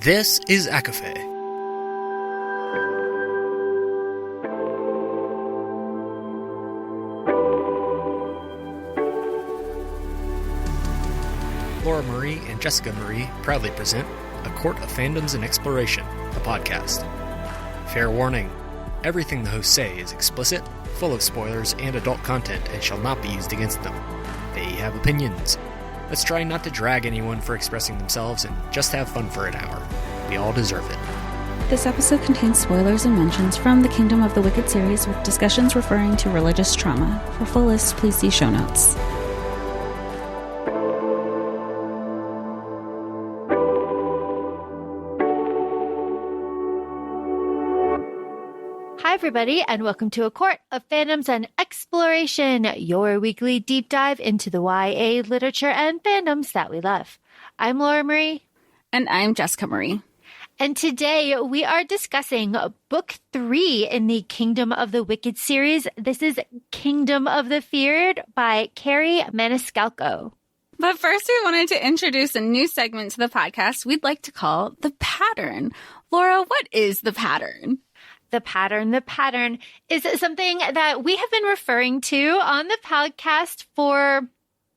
This is ACOFAE. Laura Marie and Jessica Marie proudly present A Court of Fandoms and Exploration, a podcast. Fair warning, everything the hosts say is explicit, full of spoilers and adult content, and shall not be used against them. They have opinions. Let's try not to drag anyone for expressing themselves and just have fun for an hour. We all deserve it. This episode contains spoilers and mentions from the Kingdom of the Wicked series with discussions referring to religious trauma. For full list, please see show notes. Hi, everybody, and welcome to A Court of Fandoms and Exploration, your weekly deep dive into the YA literature and fandoms that we love. I'm Laura Marie. And I'm Jessica Marie. And today we are discussing Book 3 in the Kingdom of the Wicked series. This is Kingdom of the Feared by Carrie Maniscalco. But first, we wanted to introduce a new segment to the podcast we'd like to call The Pattern. Laura, what is The Pattern? The pattern is something that we have been referring to on the podcast for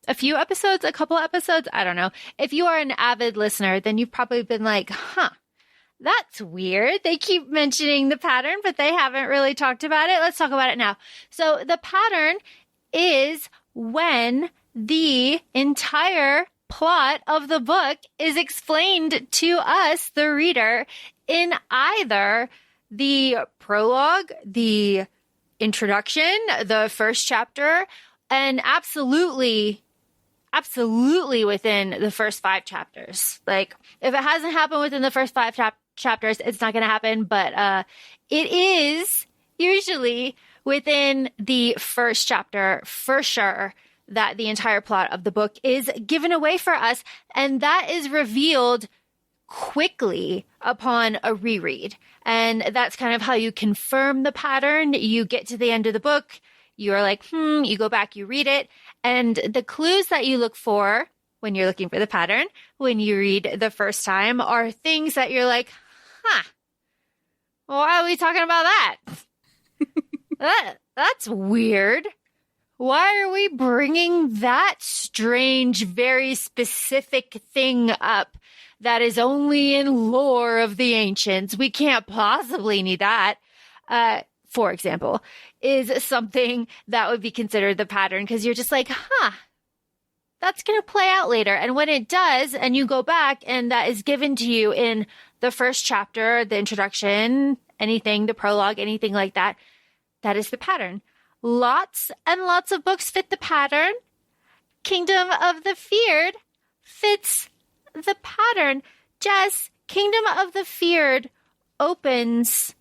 a few episodes, a couple episodes. I don't know. If you are an avid listener, then you've probably been like, that's weird. They keep mentioning the pattern, but they haven't really talked about it. Let's talk about it now. So the pattern is when the entire plot of the book is explained to us, the reader, in either the prologue, the introduction, the first chapter, and absolutely within the first 5 chapters. Like, if it hasn't happened within the first 5 chapters, it's not going to happen, but it is usually within the first chapter, for sure, that the entire plot of the book is given away for us, and that is revealed quickly upon a reread. And that's kind of how you confirm the pattern. You get to the end of the book, you're like, you go back, you read it, and the clues that you look for when you're looking for the pattern, when you read the first time, are things that you're like, why are we talking about that? That's weird. Why are we bringing that strange, very specific thing up that is only in lore of the ancients? We can't possibly need that. For example, is something that would be considered the pattern, because you're just like, that's going to play out later. And when it does, and you go back and that is given to you in the first chapter, the introduction, anything, the prologue, anything like that, that is the pattern. Lots and lots of books fit the pattern. Kingdom of the Feared fits the pattern. Jess, Kingdom of the Feared opens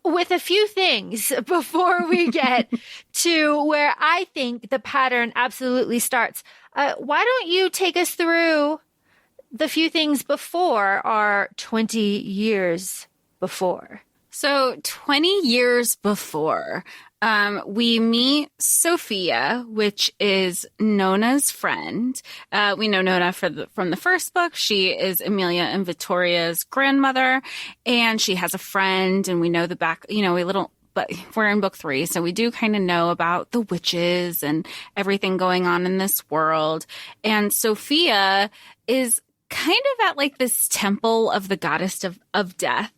with a few things before we get to where I think the pattern absolutely starts. Why don't you take us through the few things before our 20 years before? So 20 years before, we meet Sophia, which is Nona's friend. We know Nona from the first book. She is EmIlia and Vittoria's grandmother, and she has a friend, and we know the back, but we're in book 3, so we do kind of know about the witches and everything going on in this world. And Sophia is kind of at like this temple of the goddess of death.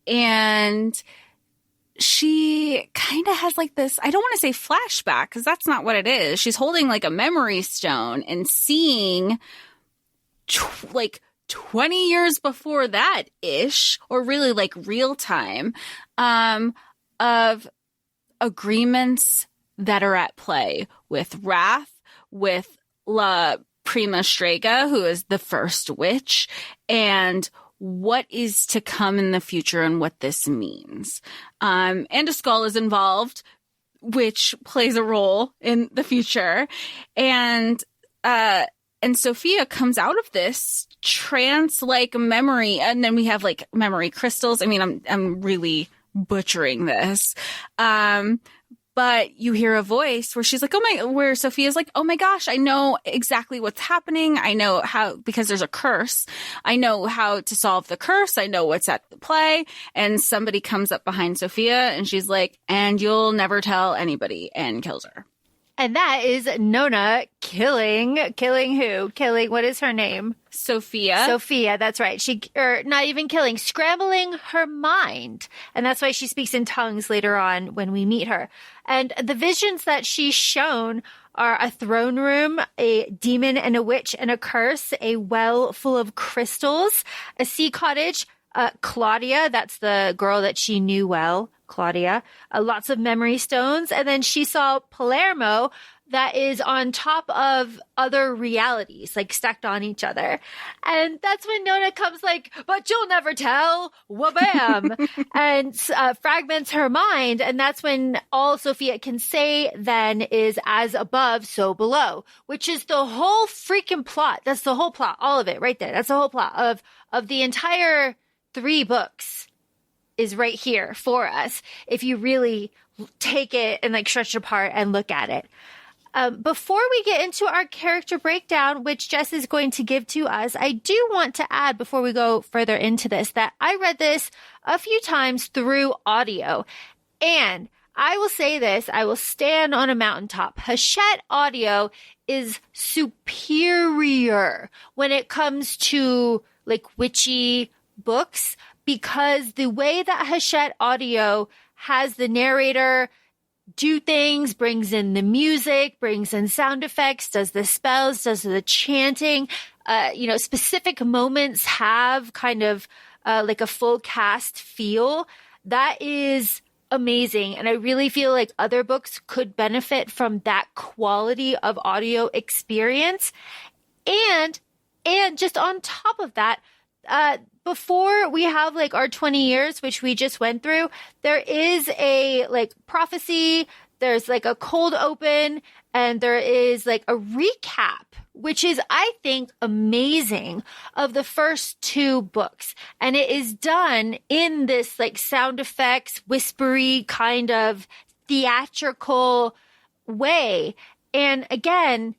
And she kind of has like this, I don't want to say flashback, because that's not what it is. She's holding like a memory stone and seeing like 20 years before that ish, or really like real time, of agreements that are at play with Wrath, with La Prima Strega, who is the first witch, and what is to come in the future and what this means. And a skull is involved, which plays a role in the future. And Sophia comes out of this trance-like memory, and then we have like memory crystals. I mean, I'm really butchering this. But you hear a voice where she's like, where Sophia's like, oh my gosh, I know exactly what's happening. I know how, because there's a curse. I know how to solve the curse. I know what's at play. And somebody comes up behind Sophia and she's like, and you'll never tell anybody, and kills her. And that is Nona killing who? Killing, what is her name? Sophia, that's right. Not even killing, scrambling her mind. And that's why she speaks in tongues later on when we meet her. And the visions that she's shown are a throne room, a demon and a witch and a curse, a well full of crystals, a sea cottage, Claudia, that's the girl that she knew well, Claudia, lots of memory stones. And then she saw Palermo that is on top of other realities, like stacked on each other. And that's when Nona comes like, but you'll never tell, wabam, and fragments her mind. And that's when all Sophia can say then is as above, so below, which is the whole freaking plot. That's the whole plot, all of it right there. That's the whole plot of the entire 3 books is right here for us if you really take it and like stretch it apart and look at it. Before we get into our character breakdown, which Jess is going to give to us, I do want to add before we go further into this that I read this a few times through audio. And I will say this, I will stand on a mountaintop. Hachette audio is superior when it comes to like witchy books, because the way that Hachette audio has the narrator do things, brings in the music, brings in sound effects, does the spells, does the chanting, specific moments have kind of like a full cast feel. That is amazing. And I really feel like other books could benefit from that quality of audio experience. And just on top of that, before we have like our 20 years, which we just went through, there is a like prophecy, there's like a cold open, and there is like a recap, which is, I think, amazing, of the first 2 books. And it is done in this like sound effects, whispery kind of theatrical way. And again,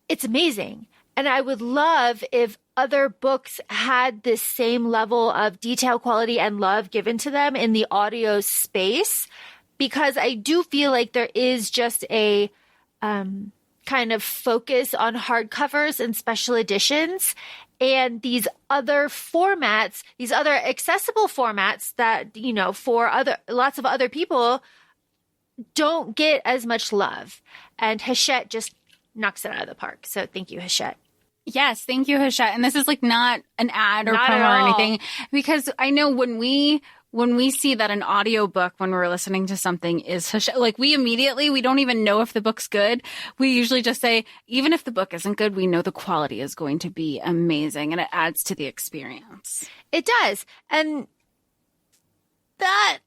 it's amazing. And I would love if other books had this same level of detail, quality, and love given to them in the audio space, because I do feel like there is just a kind of focus on hardcovers and special editions, and these other formats, these other accessible formats that, you know, for lots of other people don't get as much love. And Hachette just knocks it out of the park. So thank you, Hachette. Yes, thank you, Hachette. And this is like not an ad or Not promo at or all. anything, because I know when we see that an audiobook when we're listening to something is Hachette, like we don't even know if the book's good. We usually just say, even if the book isn't good, we know the quality is going to be amazing, and it adds to the experience. It does. And that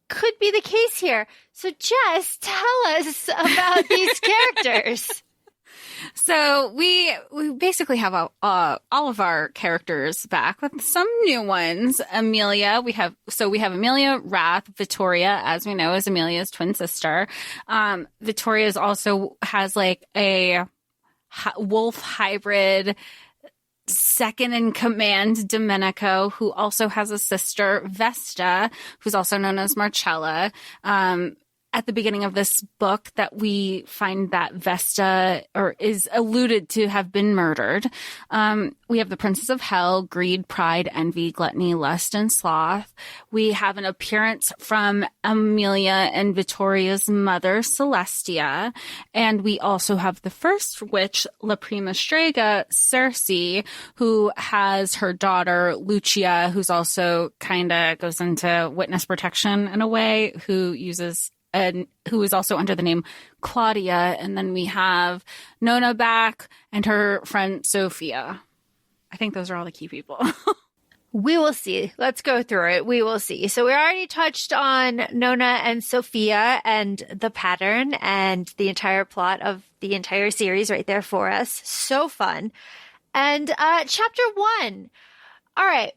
could be the case here. So Jess, tell us about these characters. So we basically have all of our characters back with some new ones. EmIlia, we have EmIlia, Wrath, Vittoria, as we know, is EmIlia's twin sister. Vittoria also has like a wolf hybrid second in command, Domenico, who also has a sister, Vesta, who's also known as Marcella. At the beginning of this book that we find that Vesta is alluded to have been murdered. We have the Princess of Hell, Greed, Pride, Envy, Gluttony, Lust, and Sloth. We have an appearance from EmIlia and Vittoria's mother, Celestia. And we also have the first witch, La Prima Strega, Circe, who has her daughter, Lucia, who's also kind of goes into witness protection in a way, who is also under the name Claudia. And then we have Nona back and her friend Sophia. I think those are all the key people. We will see. Let's go through it. We will see. So we already touched on Nona and Sophia and the pattern and the entire plot of the entire series right there for us. So fun. And chapter 1. All right.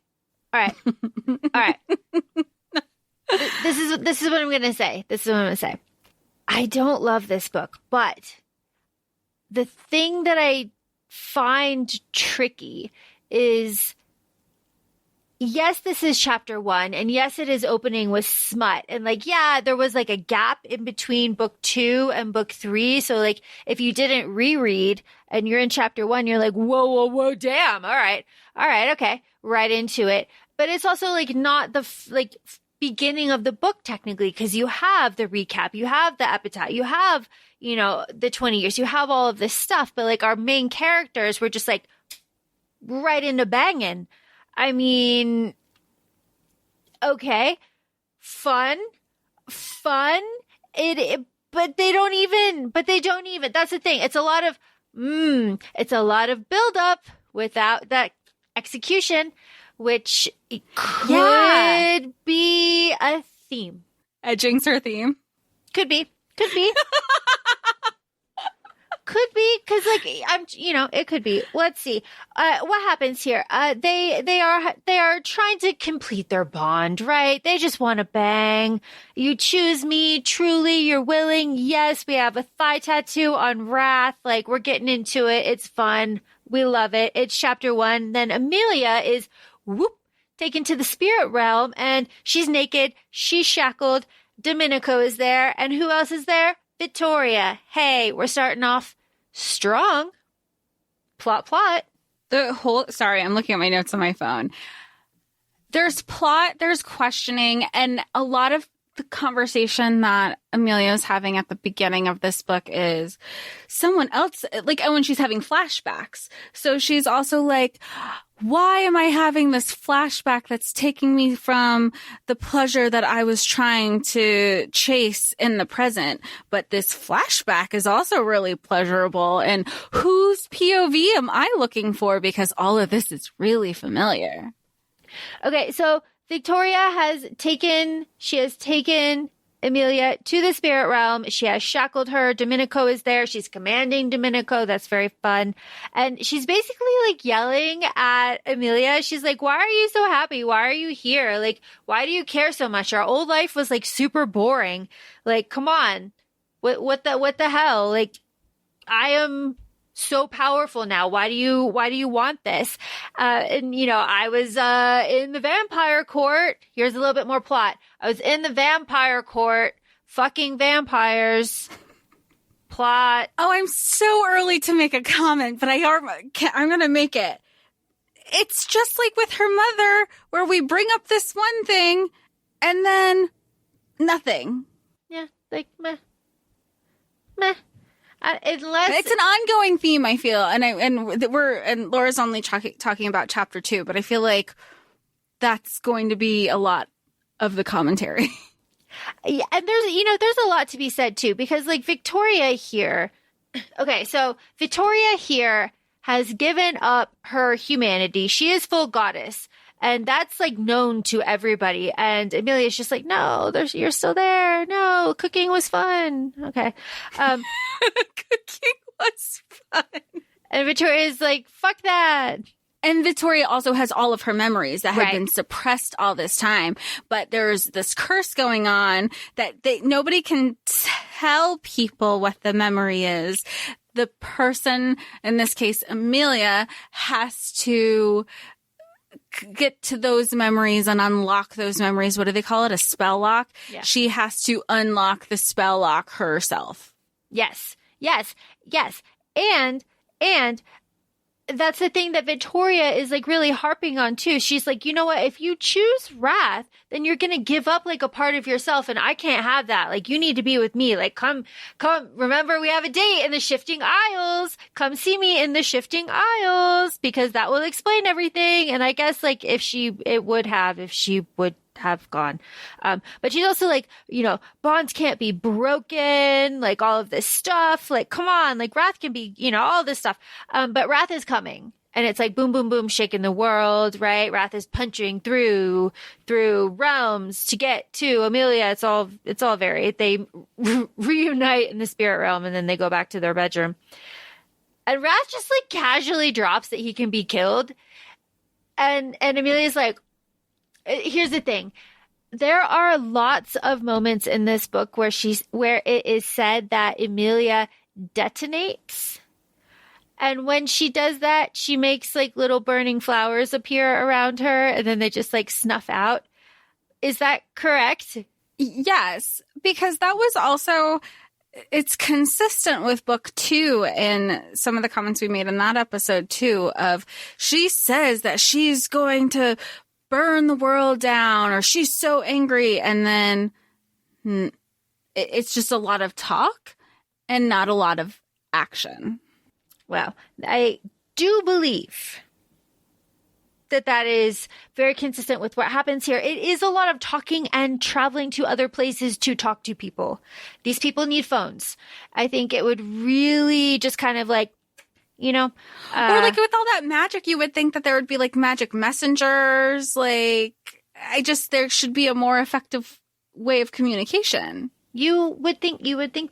This is what I'm going to say. I don't love this book, but the thing that I find tricky is, yes, this is chapter 1, and yes, it is opening with smut. And like, yeah, there was like a gap in between book 2 and book 3. So like, if you didn't reread and you're in chapter 1, you're like, whoa, damn. All right. Okay. Right into it. But it's also like not the beginning of the book technically, because you have the recap, you have the epitaph, you have, the 20 years, you have all of this stuff. But like our main characters were just like right into banging. I mean, okay, fun. But they don't even, that's the thing. It's a lot of build up without that execution, which could be a theme. Edging's her theme. Could be. Could be, because it could be. Let's see. What happens here? They are trying to complete their bond, right? They just want to bang. You choose me, truly, you're willing. Yes, we have a thigh tattoo on Wrath. Like, we're getting into it. It's fun. We love it. It's chapter 1. Then EmIlia is taken to the spirit realm, and she's naked. She's shackled. Domenico is there, and who else is there? Vittoria. Hey, we're starting off strong. Plot. Sorry, I'm looking at my notes on my phone. There's plot, there's questioning, and a lot of the conversation that EmIlia is having at the beginning of this book is someone else, like, when she's having flashbacks. So she's also like, why am I having this flashback that's taking me from the pleasure that I was trying to chase in the present? But this flashback is also really pleasurable. And whose POV am I looking for? Because all of this is really familiar. Okay, so Vittoria has taken EmIlia to the spirit realm. She has shackled her. Domenico is there. She's commanding Domenico. That's very fun. And she's basically like yelling at EmIlia. She's like, why are you so happy? Why are you here? Like, why do you care so much? Our old life was like super boring. Like, come on. What the hell? Like, I am so powerful now. Why do you want this? I was in the vampire court. Here's a little bit more plot. I was in the vampire court, fucking vampires. Plot. Oh, I'm so early to make a comment, but I'm going to make it. It's just like with her mother, where we bring up this one thing and then nothing. Yeah, like meh. Unless it's an ongoing theme, I feel, and Laura's only talking about chapter 2, but I feel like that's going to be a lot of the commentary. Yeah, and there's a lot to be said too, because like Vittoria here, okay, so Vittoria here has given up her humanity. She is full goddess. And that's like known to everybody. And EmIlia's just like, no, you're still there. No, cooking was fun. Okay. Cooking was fun. And Vittoria's like, fuck that. And Vittoria also has all of her memories that have Right. been suppressed all this time. But there's this curse going on that nobody can tell people what the memory is. The person, in this case, EmIlia, has to get to those memories and unlock those memories. What do they call it? A spell lock? Yeah. She has to unlock the spell lock herself. Yes. And that's the thing that Vittoria is like really harping on too. She's like, you know what? If you choose Wrath, then you're going to give up like a part of yourself. And I can't have that. Like, you need to be with me. Like, come. Remember, we have a date in the Shifting Isles. Come see me in the Shifting Isles, because that will explain everything. And I guess like if she would have gone. But she's also like, bonds can't be broken, like all of this stuff. Like, come on, like Wrath can be, all this stuff. But Wrath is coming, and it's like boom, boom, boom, shaking the world, right? Wrath is punching through realms to get to EmIlia. It's all they reunite in the spirit realm, and then they go back to their bedroom. And Wrath just like casually drops that he can be killed. And EmIlia's like, here's the thing. there are lots of moments in this book where it is said that EmIlia detonates. And when she does that, she makes like little burning flowers appear around her and then they just like snuff out. Is that correct? Yes, because that was also, it's consistent with book 2 and some of the comments we made in that episode too, of she says that she's going to burn the world down or she's so angry, and then it's just a lot of talk and not a lot of action. Well, I do believe that is very consistent with what happens here. It is a lot of talking and traveling to other places to talk to people. These people need phones. I think it would really just kind of like, you know. Or like with all that magic, you would think that there would be like magic messengers. Like, there should be a more effective way of communication. You would think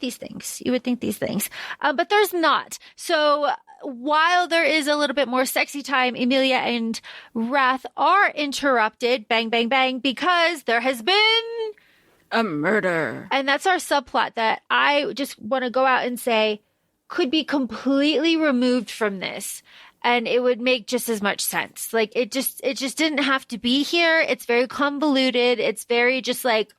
these things. But there's not. So while there is a little bit more sexy time, EmIlia and Wrath are interrupted, bang, bang, bang, because there has been a murder. And that's our subplot that I just want to go out and say could be completely removed from this. And it would make just as much sense. Like, it just didn't have to be here. It's very convoluted. It's very just like,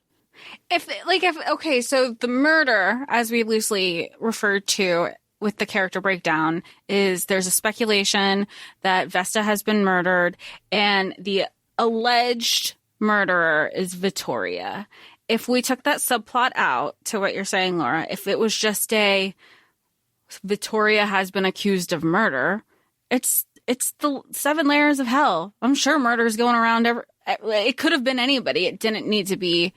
okay, so the murder, as we loosely referred to with the character breakdown, is there's a speculation that Vesta has been murdered and the alleged murderer is Vittoria. If we took that subplot out to what you're saying, Laura, if it was just Vittoria has been accused of murder, it's the 7 layers of hell. I'm sure murder is going around. It could have been anybody. It didn't need to be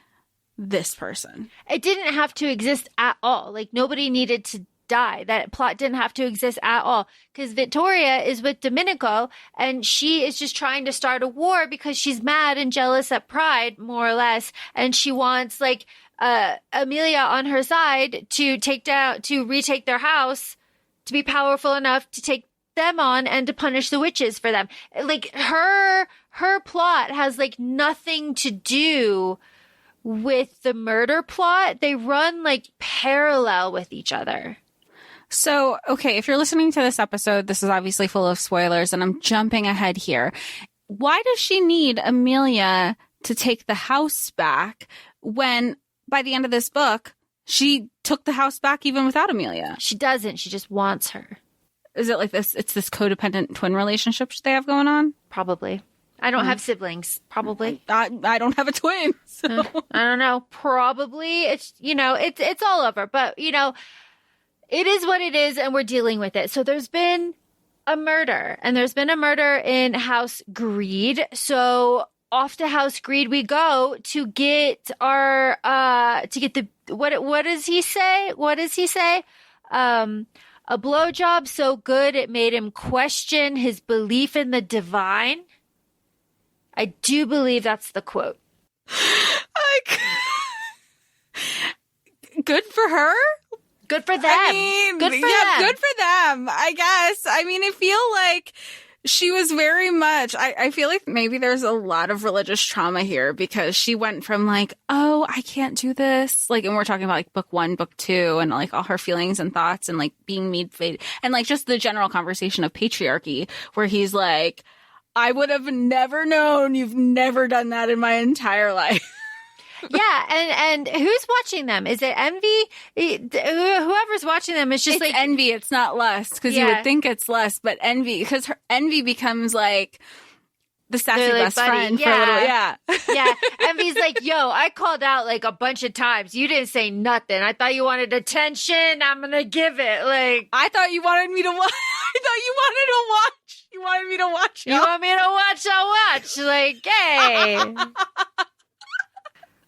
this person. It didn't have to exist at all. Like, nobody needed to die. That plot didn't have to exist at all. Because Vittoria is with Domenico and she is just trying to start a war because she's mad and jealous at Pride, more or less. And she wants like EmIlia on her side to retake their house, to be powerful enough to take them on and to punish the witches for them. Like, her plot has like nothing to do with the murder plot. They run like parallel with each other. So, okay, if you're listening to this episode, this is obviously full of spoilers and I'm jumping ahead here. Why does she need EmIlia to take the house back when by the end of this book, she took the house back even without EmIlia? She doesn't. She just wants her. Is it like this? It's this codependent twin relationship they have going on? Probably. I don't have siblings. Probably. I don't have a twin. So. I don't know. Probably. It's, it's all over. But, it is what it is, and we're dealing with it. So there's been a murder, and there's been a murder in House Greed. So off to House Greed we go to get our, what does he say? A blowjob so good it made him question his belief in the divine. I do believe that's the quote. Good for her. Good for them. Good for them, I guess. I mean, I feel like she was very much, I feel like maybe there's a lot of religious trauma here because she went from like, oh, I can't do this. Like, and we're talking about like book 1, book 2, and like all her feelings and thoughts and like being meat-fed and like just the general conversation of patriarchy where he's like, I would have never known. You've never done that in my entire life. Yeah, and who's watching them? Is it envy? Whoever's watching them is just it's like envy. It's not lust because you would think it's lust, but envy because her envy becomes like the sassy like best buddy. friend for a little. Yeah, yeah. Envy's like, yo, I called out like a bunch of times. You didn't say nothing. I thought you wanted attention. I'm gonna give it. Like, I thought you wanted me to watch. I thought you wanted to watch. You wanted me to watch. You want me to watch? I'll watch. Like, hey.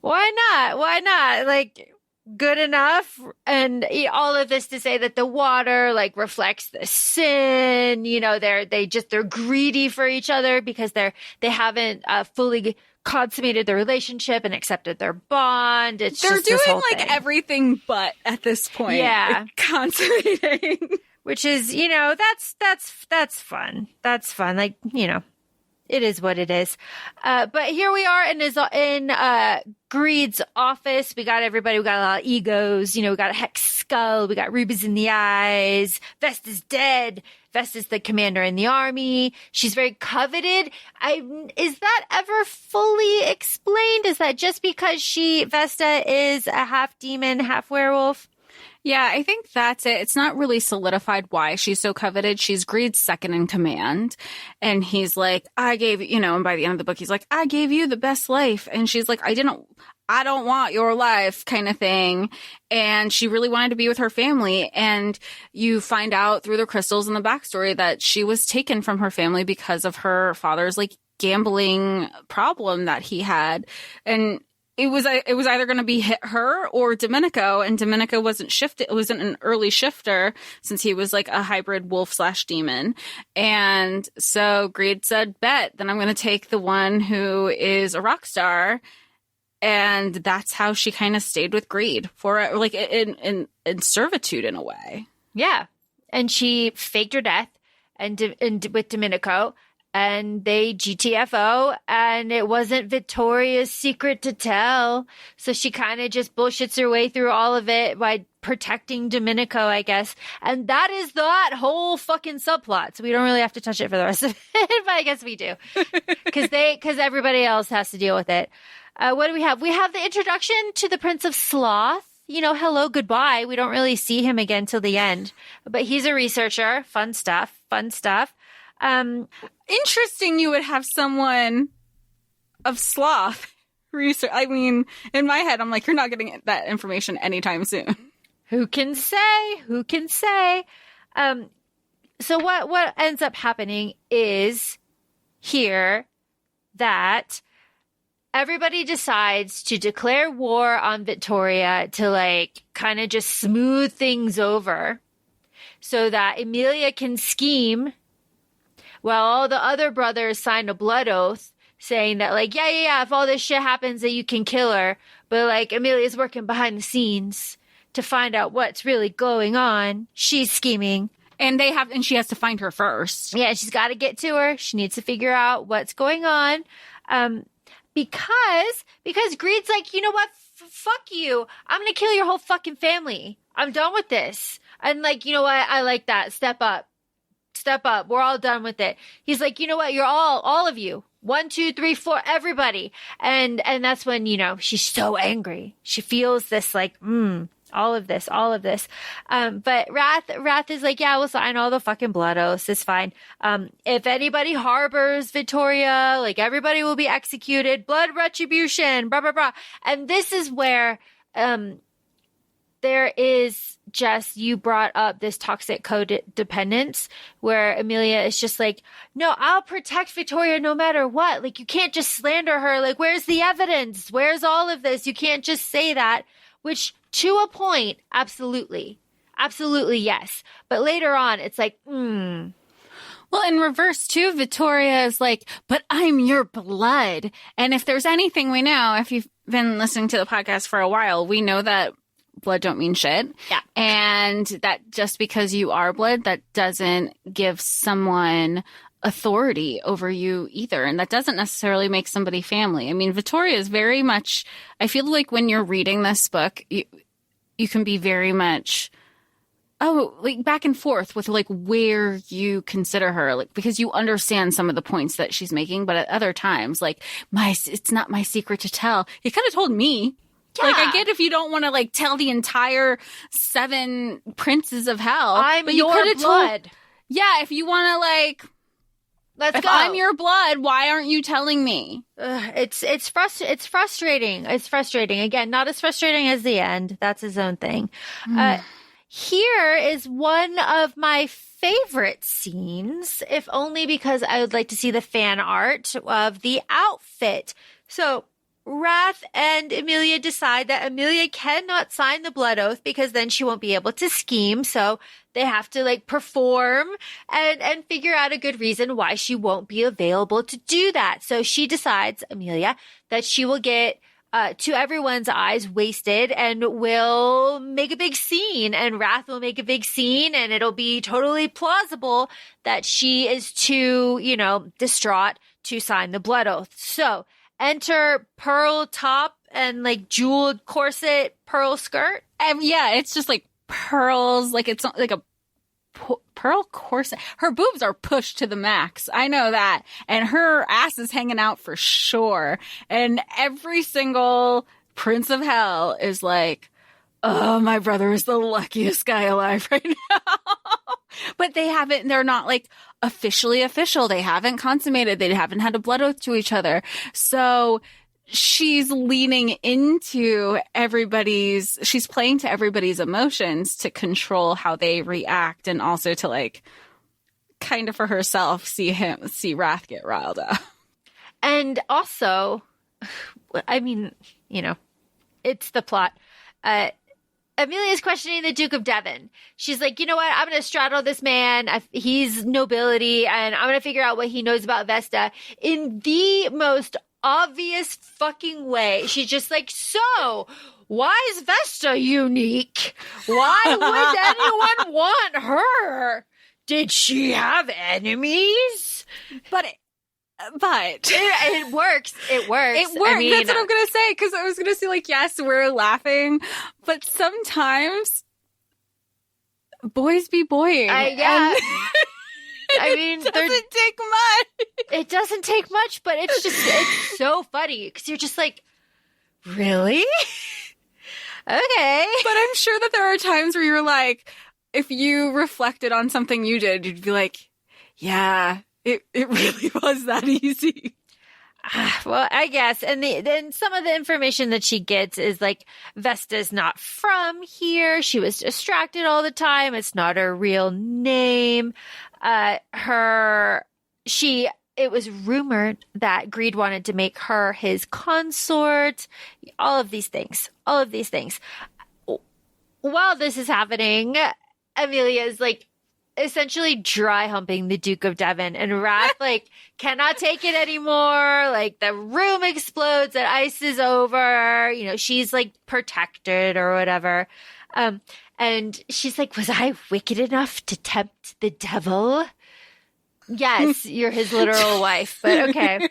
Why not? Why not? Like, good enough. And all of this to say that the water like reflects the sin. They're greedy for each other because they haven't fully consummated their relationship and accepted their bond. They're doing like everything but at this point. Yeah, consummating. Which is, that's fun. That's fun. Like, It is what it is. But here we are in Greed's office. We got everybody. We got a lot of egos. We got a hex skull. We got rubies in the eyes. Vesta's dead. Vesta's the commander in the army. She's very coveted. Is that ever fully explained? Is that just because Vesta is a half demon, half werewolf? Yeah, I think that's it. It's not really solidified why she's so coveted. She's Greed's second in command. And he's like, I gave, and by the end of the book, he's like, I gave you the best life. And she's like, I don't want your life kind of thing. And she really wanted to be with her family. And you find out through the crystals and the backstory that she was taken from her family because of her father's like gambling problem that he had. And it was either going to be her or Domenico, and Domenico wasn't an early shifter since he was like a hybrid wolf / demon. And so Greed said, bet, then I'm going to take the one who is a rock star. And that's how she kind of stayed with Greed for like in servitude in a way. Yeah. And she faked her death and with Domenico. And they GTFO, and it wasn't Vittoria's secret to tell. So she kind of just bullshits her way through all of it by protecting Domenico, I guess. And that is that whole fucking subplot. So we don't really have to touch it for the rest of it, but I guess we do. Because everybody else has to deal with it. What do we have? We have the introduction to the Prince of Sloth. Hello, goodbye. We don't really see him again till the end. But he's a researcher. Fun stuff. Interesting you would have someone of sloth research. I mean, in my head, I'm like, you're not getting that information anytime soon. Who can say? So what ends up happening is here that everybody decides to declare war on Vittoria to like kind of just smooth things over so that EmIlia can scheme. Well, all the other brothers signed a blood oath saying that, like, yeah, if all this shit happens, that you can kill her. But, like, EmIlia's working behind the scenes to find out what's really going on. She's scheming. And she has to find her first. Yeah, she's got to get to her. She needs to figure out what's going on. Because Greed's like, you know what? Fuck you. I'm going to kill your whole fucking family. I'm done with this. And, like, you know what? I like that. Step up. We're all done with it. He's like, you know what? You're all of you. 1, 2, 3, 4, everybody. And that's when, she's so angry. She feels this like, all of this. But Wrath is like, yeah, we'll sign all the fucking blood oaths. It's fine. If anybody harbors Vittoria, like everybody will be executed. Blood retribution, blah, blah, blah. And this is where, there is just, you brought up this toxic codependence where EmIlia is just like, no, I'll protect Vittoria no matter what. Like, you can't just slander her. Like, where's the evidence? Where's all of this? You can't just say that, which to a point, absolutely. Absolutely, yes. But later on, it's like, Well, in reverse, too, Vittoria is like, but I'm your blood. And if there's anything we know, if you've been listening to the podcast for a while, we know that blood don't mean shit. Yeah. And that just because you are blood, that doesn't give someone authority over you either. And that doesn't necessarily make somebody family. I mean, Vittoria is very much, I feel like when you're reading this book, you can be very much, like back and forth with like where you consider her, like, because you understand some of the points that she's making. But at other times, like, it's not my secret to tell. You could have told me. Yeah. Like, I get if you don't want to, like, tell the entire 7 princes of hell. I'm but your blood. If you want to, like, let's go. I'm your blood, why aren't you telling me? It's frustrating. It's frustrating. Again, not as frustrating as the end. That's his own thing. Here is one of my favorite scenes, if only because I would like to see the fan art of the outfit. So, Wrath and EmIlia decide that EmIlia cannot sign the blood oath because then she won't be able to scheme. So they have to like perform and figure out a good reason why she won't be available to do that. So she decides, EmIlia, that she will get to everyone's eyes wasted and will make a big scene, and Wrath will make a big scene, and it'll be totally plausible that she is too, distraught to sign the blood oath. So enter pearl top and like jeweled corset, pearl skirt. Yeah, it's just like pearls, like it's like a pearl corset. Her boobs are pushed to the max. I know that. And her ass is hanging out for sure. And every single prince of hell is like, oh, my brother is the luckiest guy alive right now. But they're not like officially official. They haven't consummated. They haven't had a blood oath to each other. So she's leaning into she's playing to everybody's emotions to control how they react, and also to like kind of for herself see Wrath get riled up. And also, I mean, it's the plot. EmIlia's questioning the Duke of Devon. She's like, you know what? I'm going to straddle this man. He's nobility, and I'm going to figure out what he knows about Vesta in the most obvious fucking way. She's just like, so why is Vesta unique? Why would anyone want her? Did she have enemies? But it works. It works. It works. I mean, that's what I'm going to say. Because I was going to say, like, yes, we're laughing. But sometimes boys be boying. Yeah. I mean, it doesn't take much. It doesn't take much, but it's so funny. Because you're just like, really? Okay. But I'm sure that there are times where you're like, if you reflected on something you did, you'd be like, yeah, it really was that easy. Well, I guess. And then some of the information that she gets is like, Vesta's not from here. She was distracted all the time. It's not her real name. It was rumored that Greed wanted to make her his consort. All of these things. While this is happening, EmIlia is like essentially dry humping the Duke of Devon, and Wrath like cannot take it anymore. Like the room explodes and ice is over. She's like protected or whatever. And she's like, was I wicked enough to tempt the devil? Yes, you're his literal wife, but okay.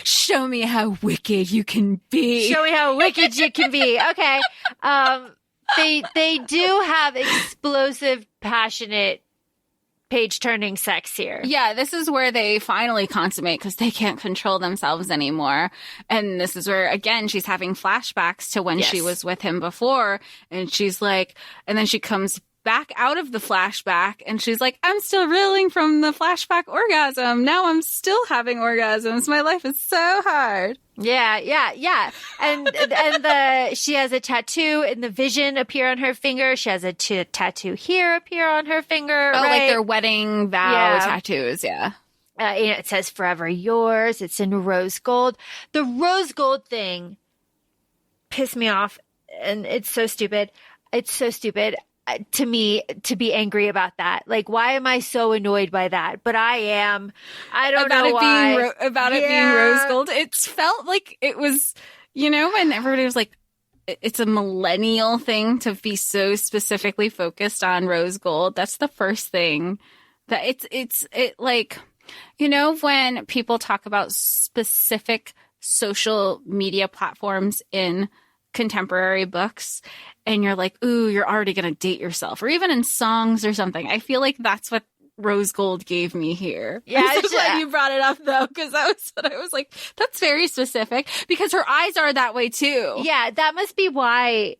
Show me how wicked you can be. Show me how wicked you can be. Okay. They do have explosive, passionate, page-turning sex here. Yeah, this is where they finally consummate because they can't control themselves anymore. And this is where, again, she's having flashbacks to when she was with him before. And she's like, and then she comes back out of the flashback and she's like, I'm still reeling from the flashback orgasm. Now I'm still having orgasms. My life is so hard. Yeah. And she has a tattoo in the vision appear on her finger. She has a tattoo here appear on her finger. Oh, right? like their wedding vow tattoos. Yeah. It says forever yours. It's in rose gold. The rose gold thing pissed me off. And it's so stupid. To me, to be angry about that. Like, why am I so annoyed by that? But I am. I don't know why. About it being rose gold. It felt like it was, when everybody was like, it's a millennial thing to be so specifically focused on rose gold. That's the first thing that it's like, when people talk about specific social media platforms in contemporary books and you're like, ooh, you're already going to date yourself, or even in songs or something. I feel like that's what rose gold gave me here. Yeah, I'm so glad you brought it up though, because that was what I was like, that's very specific, because her eyes are that way too. Yeah, that must be why.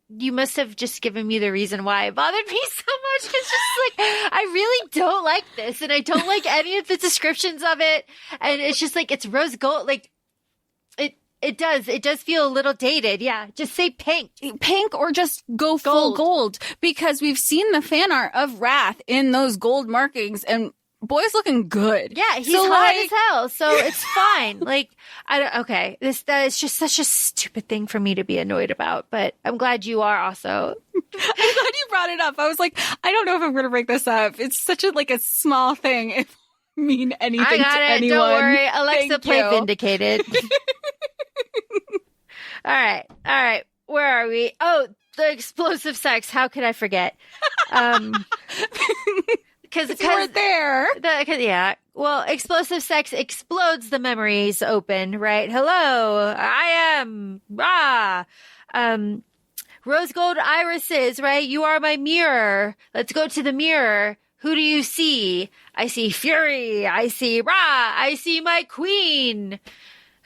You must have just given me the reason why it bothered me so much. It's just like, I really don't like this, and I don't like any of the descriptions of it. And it's just like, it's rose gold. Like, it does feel a little dated. Yeah. Just say pink, or just go full gold, because we've seen the fan art of Wrath in those gold markings and boy's looking good. Yeah. He's hot as hell. So it's fine. Like, that is just such a stupid thing for me to be annoyed about, but I'm glad you are also. I'm glad you brought it up. I was like, I don't know if I'm going to break this up. It's such a small thing. It won't mean anything I got to it. anyone. Don't worry. Alexa, Thank play you. Vindicated. All right. Where are we? Oh, the explosive sex. How could I forget? because you weren't there. Yeah. Well, explosive sex explodes the memories open, right? Hello, I am rose gold irises, right? You are my mirror. Let's go to the mirror. Who do you see? I see Fury. I see Ra. I see my queen.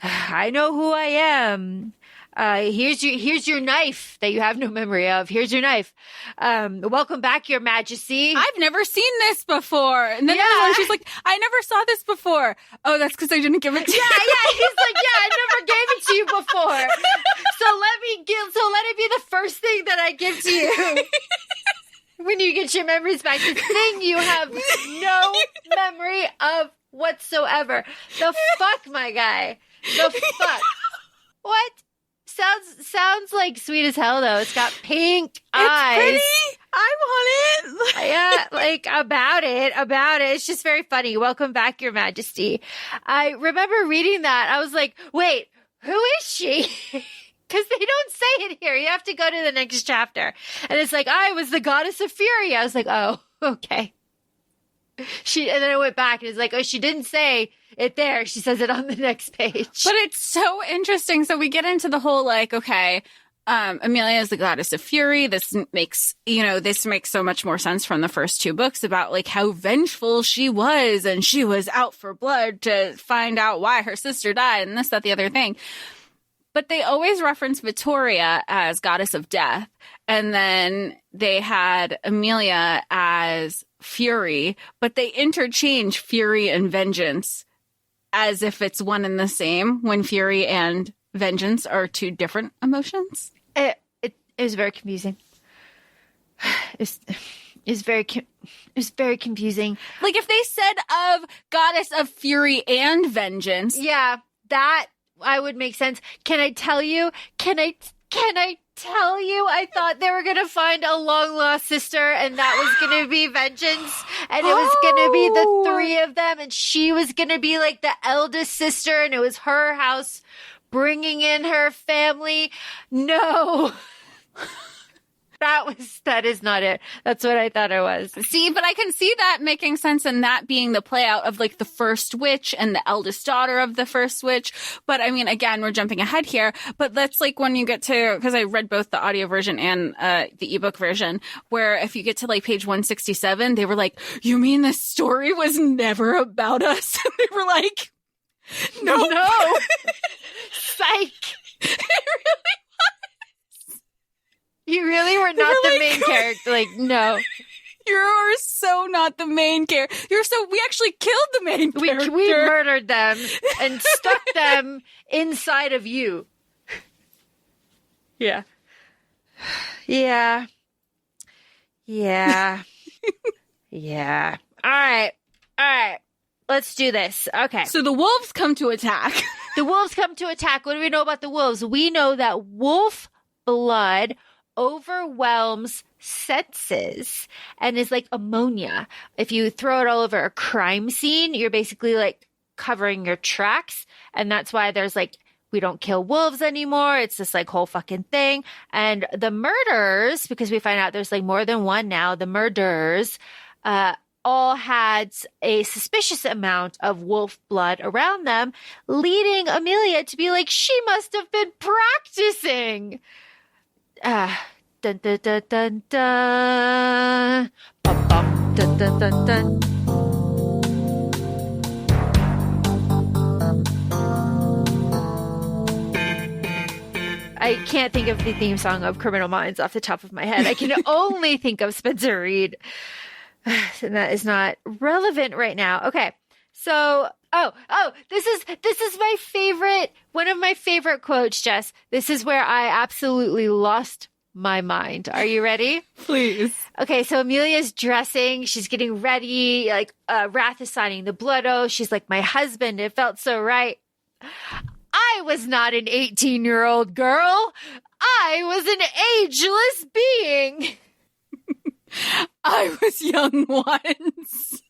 I know who I am. Here's your knife that you have no memory of. Here's your knife. Welcome back, Your Majesty. I've never seen this before. And then she's like, I never saw this before. Oh, that's because I didn't give it to you. Yeah. He's like, I never gave it to you before. So let it be the first thing that I give to you. When you get your memories back, this thing you have no memory of whatsoever. The fuck, my guy. The fuck. What? Sounds like sweet as hell, though. It's got pink eyes. It's pretty. I want it. Yeah, like about it. It's just very funny. Welcome back, Your Majesty. I remember reading that. I was like, wait, who is she? Because they don't say it here. You have to go to the next chapter. And it's like, I was the goddess of fury. I was like, oh, okay. And then I went back and it's like, oh, she didn't say it there. She says it on the next page. But it's so interesting. So we get into the whole like, okay, EmIlia is the goddess of fury. This makes so much more sense from the first two books about like how vengeful she was, and she was out for blood to find out why her sister died and this, that, the other thing. But they always reference Vittoria as goddess of death. And then they had EmIlia as fury, but they interchange fury and vengeance as if it's one and the same, when fury and vengeance are two different emotions. It was very confusing. It was very confusing. Like if they said of goddess of fury and vengeance. Yeah, that I would make sense. Can I tell you? I thought they were going to find a long lost sister, and that was going to be vengeance, and it was going to be the three of them, and she was going to be like the eldest sister, and it was her house bringing in her family. No. That is not it. That's what I thought it was. See, but I can see that making sense, and that being the play out of like the first witch and the eldest daughter of the first witch. But I mean, again, we're jumping ahead here, but that's like when you get to, because I read both the audio version and the ebook version, where if you get to like page 167, they were like, you mean this story was never about us? And they were like, no. Psych. It really You really were not the main character. Like, no. You're so not the main character. We actually killed the main character. We murdered them and stuck them inside of you. Yeah. Yeah. All right. Let's do this. Okay. So the wolves come to attack. What do we know about the wolves? We know that wolf blood overwhelms senses and is like ammonia. If you throw it all over a crime scene, you're basically like covering your tracks. And that's why there's like, we don't kill wolves anymore. It's this like whole fucking thing. And the murders, because we find out there's like more than one now, the murderers, all had a suspicious amount of wolf blood around them, leading EmIlia to be like, she must have been practicing. Dun dun dun dun dun. Bum, bum, dun dun dun dun. I can't think of the theme song of Criminal Minds off the top of my head. I can only think of Spencer Reed. And that is not relevant right now. Okay. So, this is my favorite, one of my favorite quotes, Jess. This is where I absolutely lost my mind. Are you ready? Please. Okay, so EmIlia's dressing. She's getting ready. Like, Wrath is signing the blood oath. She's like, my husband, it felt so right. I was not an 18-year-old girl. I was an ageless being. I was young once.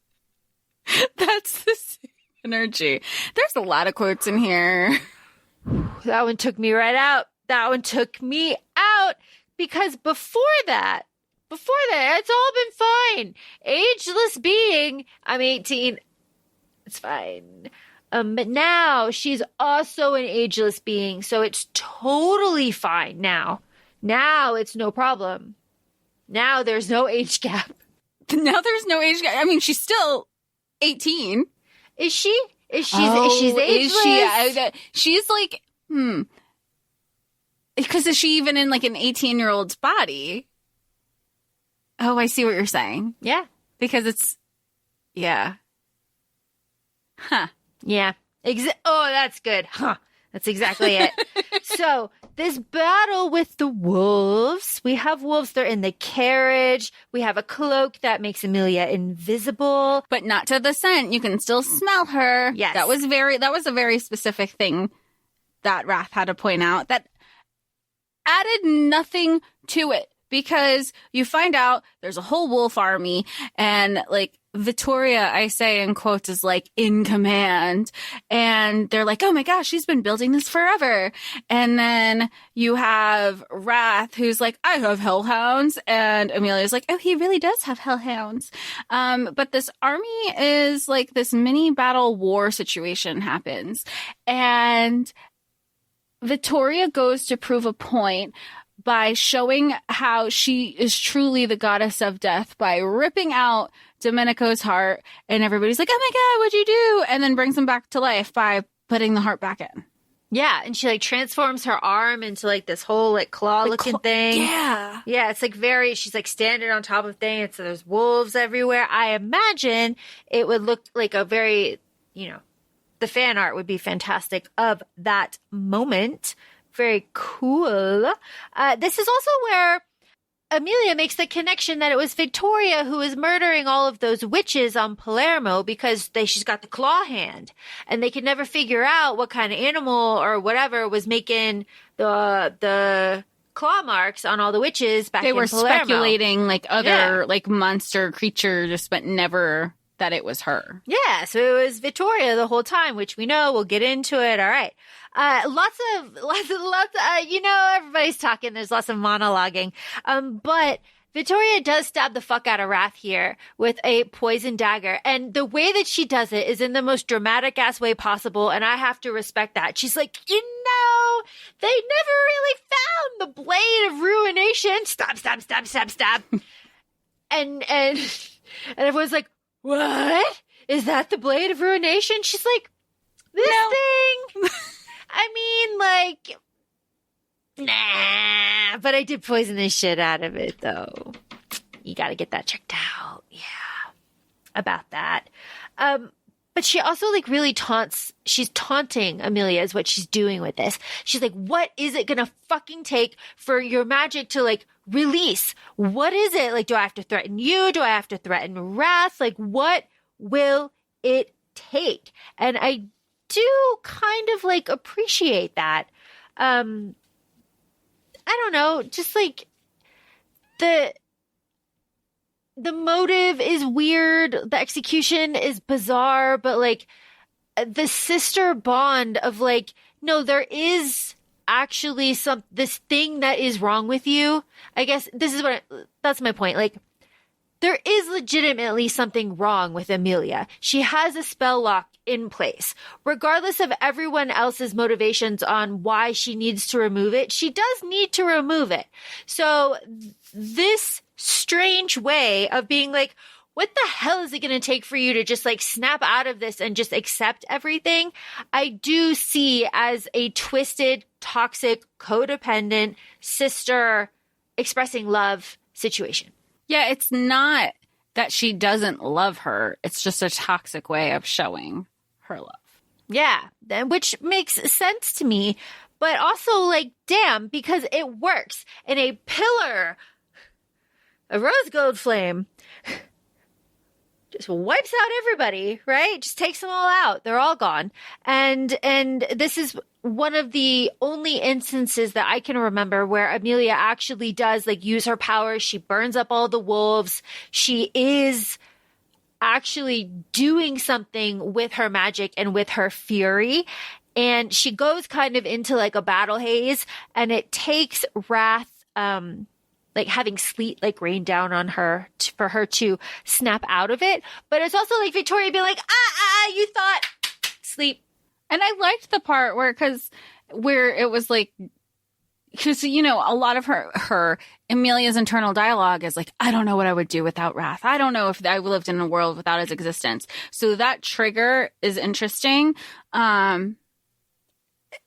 That's the same energy. There's a lot of quotes in here. That one took me right out. Because before that, Before that, it's all been fine. Ageless being, I'm 18. It's fine. But now she's also an ageless being, so it's totally fine now. Now it's no problem. Now there's no age gap. Now there's no age gap. I mean, she's still 18. Is she? She's ageless? Is she? She's like, Because is she even in like an 18-year-old's body? Oh, I see what you're saying. Yeah. Because it's, yeah. Huh. Yeah. Oh, that's good. Huh. That's exactly it. So this battle with the wolves, we have wolves. They're in the carriage. We have a cloak that makes EmIlia invisible. But not to the scent. You can still smell her. Yes. That was a very specific thing that Wrath had to point out. That added nothing to it. Because you find out there's a whole wolf army and like Vittoria, I say in quotes, is like in command. And they're like, oh my gosh, she's been building this forever. And then you have Wrath, who's like, I have hellhounds. And EmIlia's like, oh, he really does have hellhounds. But this army is like this mini battle war situation happens. And Vittoria goes to prove a point by showing how she is truly the goddess of death by ripping out Domenico's heart, and everybody's like, oh my God, what'd you do? And then brings him back to life by putting the heart back in. Yeah, and she like transforms her arm into like this whole like claw-looking thing. Yeah. Yeah, it's like she's like standing on top of things, so there's wolves everywhere. I imagine it would look like a very, the fan art would be fantastic of that moment. Very cool. This is also where EmIlia makes the connection that it was Vittoria who was murdering all of those witches on Palermo because she's got the claw hand, and they could never figure out what kind of animal or whatever was making the claw marks on all the witches back in Palermo. They were speculating like other like monster creature, but never that it was her. Yeah, so it was Vittoria the whole time, which we know. We'll get into it. All right. Lots of, everybody's talking. There's lots of monologuing. But Vittoria does stab the fuck out of Wrath here with a poison dagger. And the way that she does it is in the most dramatic ass way possible. And I have to respect that. She's like, they never really found the blade of ruination. Stab, stab, stab, stab, stab. and everyone's like, what? Is that the blade of ruination? She's like, this thing? I mean, like, nah. But I did poison the shit out of it, though. You got to get that checked out. Yeah. About that. But she also, like, really she's taunting EmIlia is what she's doing with this. She's like, what is it going to fucking take for your magic to, like, release? What is it? Like, do I have to threaten you? Do I have to threaten Wrath? Like, what will it take? And I do kind of like appreciate that. I don't know, just like the motive is weird, the execution is bizarre, but like the sister bond of like, no, there is actually this thing that is wrong with you. I guess that's my point. Like, there is legitimately something wrong with EmIlia. She has a spell lock in place. Regardless of everyone else's motivations on why she needs to remove it, she does need to remove it. So this strange way of being like, what the hell is it going to take for you to just like snap out of this and just accept everything? I do see as a twisted, toxic, codependent sister expressing love situation. Yeah, it's not that she doesn't love her. It's just a toxic way of showing her love. Yeah, which makes sense to me. But also, like, damn, because it works. And a pillar, a rose gold flame, just wipes out everybody, right? Just takes them all out. They're all gone. And this is one of the only instances that I can remember where EmIlia actually does like use her powers. She burns up all the wolves. She is actually doing something with her magic and with her fury. And she goes kind of into like a battle haze, and it takes Wrath, like having sleet like rain down on her for her to snap out of it. But it's also like Vittoria being like, you thought sleep. And I liked the part where it was like, because, you know, a lot of her EmIlia's internal dialogue is like, I don't know what I would do without Wrath. I don't know if I lived in a world without his existence. So that trigger is interesting.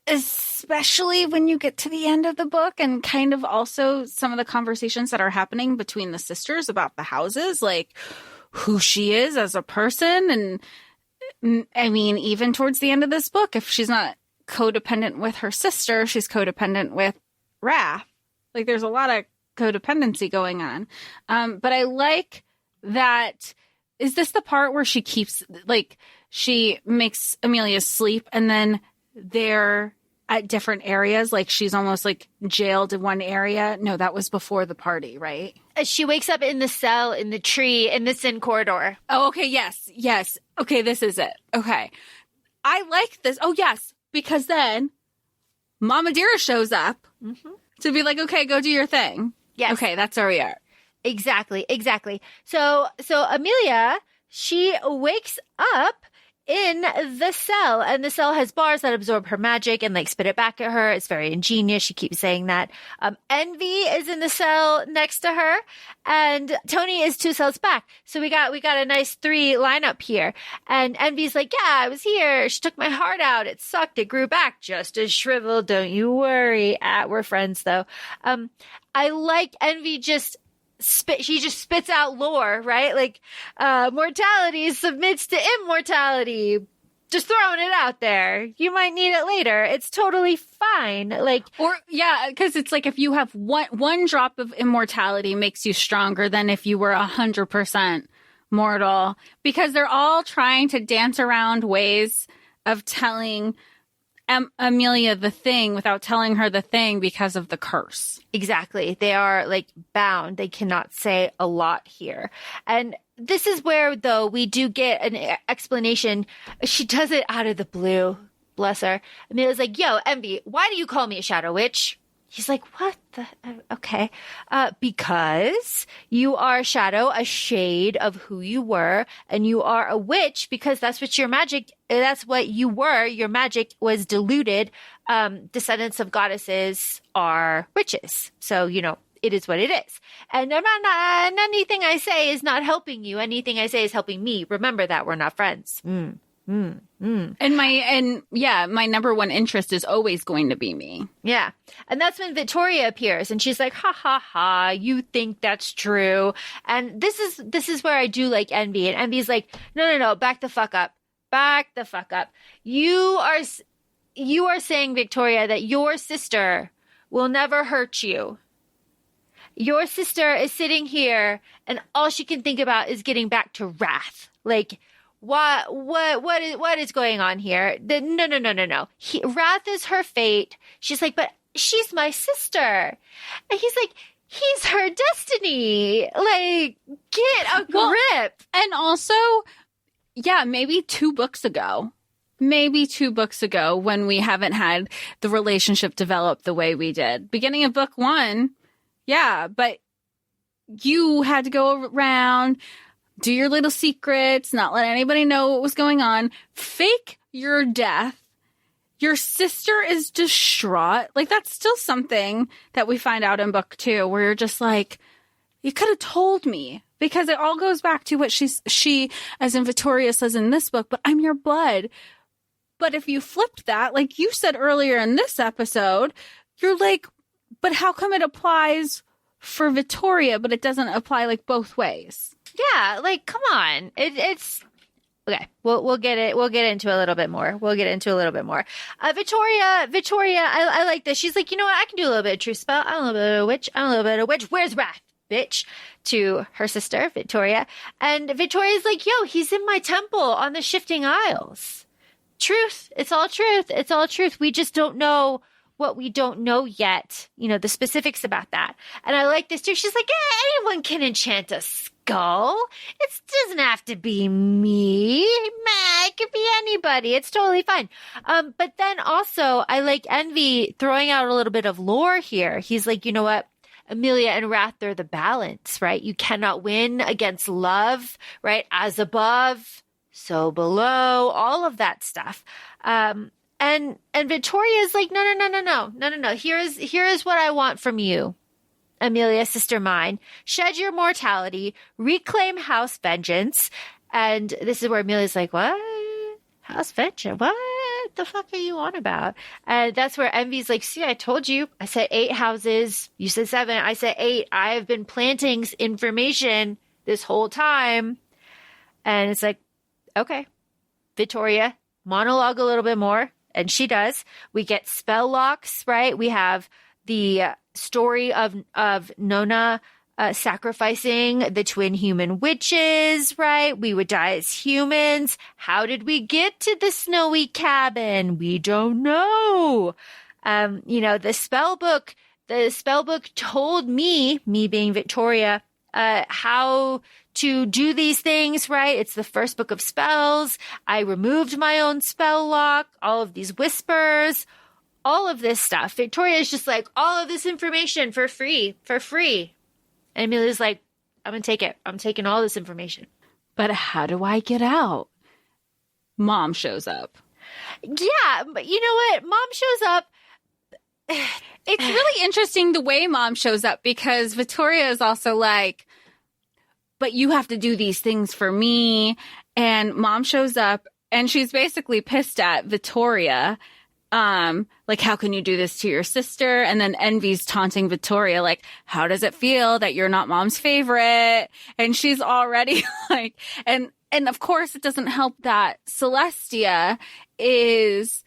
Especially when you get to the end of the book and kind of also some of the conversations that are happening between the sisters about the houses, like who she is as a person. And I mean, even towards the end of this book, if she's not codependent with her sister, she's codependent with Wrath. Like there's a lot of codependency going on. But I like that. Is this the part where she keeps, like, she makes EmIlia sleep and then they're at different areas? Like she's almost like jailed in one area. No, that was before the party, right? She wakes up in the cell in the tree in the Sin corridor. Oh, okay. Yes. Okay. This is it. Okay. I like this. Oh, yes. Because then Mama Dearest shows up to be like, okay, go do your thing. Yes. Okay. That's where we are. Exactly. So EmIlia, she wakes up in the cell, and the cell has bars that absorb her magic and like spit it back at her. It's very ingenious. She keeps saying that. Envy is in the cell next to her, and Tony is 2 cells back. So we got a nice 3 lineup here. And Envy's like, yeah, I was here. She took my heart out. It sucked. It grew back just as shriveled. Don't you worry. We're friends though. I like Envy she just spits out lore, right? Like, mortality submits to immortality. Just throwing it out there. You might need it later. It's totally fine. Like, or yeah, because it's like if you have one drop of immortality makes you stronger than if you were 100% mortal, because they're all trying to dance around ways of telling EmIlia the thing without telling her the thing because of the curse. Exactly. They are like bound. They cannot say a lot here. And this is where, though, we do get an explanation. She does it out of the blue. Bless her. EmIlia's like, yo, Envy, why do you call me a shadow witch? He's like, what the? Okay. Because you are a shadow, a shade of who you were, and you are a witch because that's what you were. Your magic was diluted. Descendants of goddesses are witches. So, you know, it is what it is. And anything I say is not helping you. Anything I say is helping me. Remember that we're not friends. And my number one interest is always going to be me. Yeah. And that's when Vittoria appears and she's like, ha ha ha, you think that's true. And this is where I do like Envy. And Envy's like, no, back the fuck up. Back the fuck up. You are saying, Vittoria, that your sister will never hurt you. Your sister is sitting here and all she can think about is getting back to Wrath. Like, what is going on here? No. Wrath is her fate. She's like, but she's my sister. And he's like, he's her destiny. Like, get a grip. And also, yeah, maybe 2 books ago when we haven't had the relationship develop the way we did. Beginning of book 1. Yeah, but you had to go around, do your little secrets, not let anybody know what was going on, fake your death. Your sister is distraught. Like, that's still something that we find out in book 2, where you're just like, you could have told me. Because it all goes back to what she, as in Vittoria says in this book, but I'm your blood. But if you flipped that, like you said earlier in this episode, you're like, but how come it applies for Vittoria, but it doesn't apply like both ways? Yeah, like, come on. It's okay. We'll get into a little bit more. Vittoria, I like this. She's like, you know what? I can do a little bit of truth spell. I'm a little bit of witch. Where's Wrath, bitch? To her sister, Vittoria. And Vittoria's like, yo, he's in my temple on the Shifting Isles. Truth. It's all truth. We just don't know what we don't know yet. You know, the specifics about that. And I like this too. She's like, anyone can enchant a skull. It doesn't have to be me. It could be anybody. It's totally fine. But then also I like Envy throwing out a little bit of lore here. He's like, you know what? EmIlia and Wrath, they're the balance, right? You cannot win against love, right? As above, so below, all of that stuff. And Vittoria is like, no. Here is what I want from you, EmIlia, sister mine. Shed your mortality, reclaim house vengeance. And this is where EmIlia's like, what? House vengeance? What the fuck are you on about? And that's where Envy's like, see, I told you. I said 8 houses. You said 7. I said 8. I have been planting information this whole time. And it's like, okay, Vittoria, monologue a little bit more. And she does. We get spell locks, right? We have the story of Nona sacrificing the twin human witches, right? We would die as humans. How did we get to the snowy cabin? We don't know. The spell book told me being Vittoria, how to do these things, right? It's the first book of spells. I removed my own spell lock, all of these whispers, all of this stuff. Vittoria is just like, all of this information for free. And EmIlia's like, I'm going to take it. I'm taking all this information. But how do I get out? Mom shows up. Yeah, but you know what? Mom shows up. It's really interesting the way Mom shows up, because Vittoria is also like, but you have to do these things for me. And Mom shows up and she's basically pissed at Vittoria. Like, how can you do this to your sister? And then Envy's taunting Vittoria, like, how does it feel that you're not Mom's favorite? And she's already like, and of course it doesn't help that Celestia is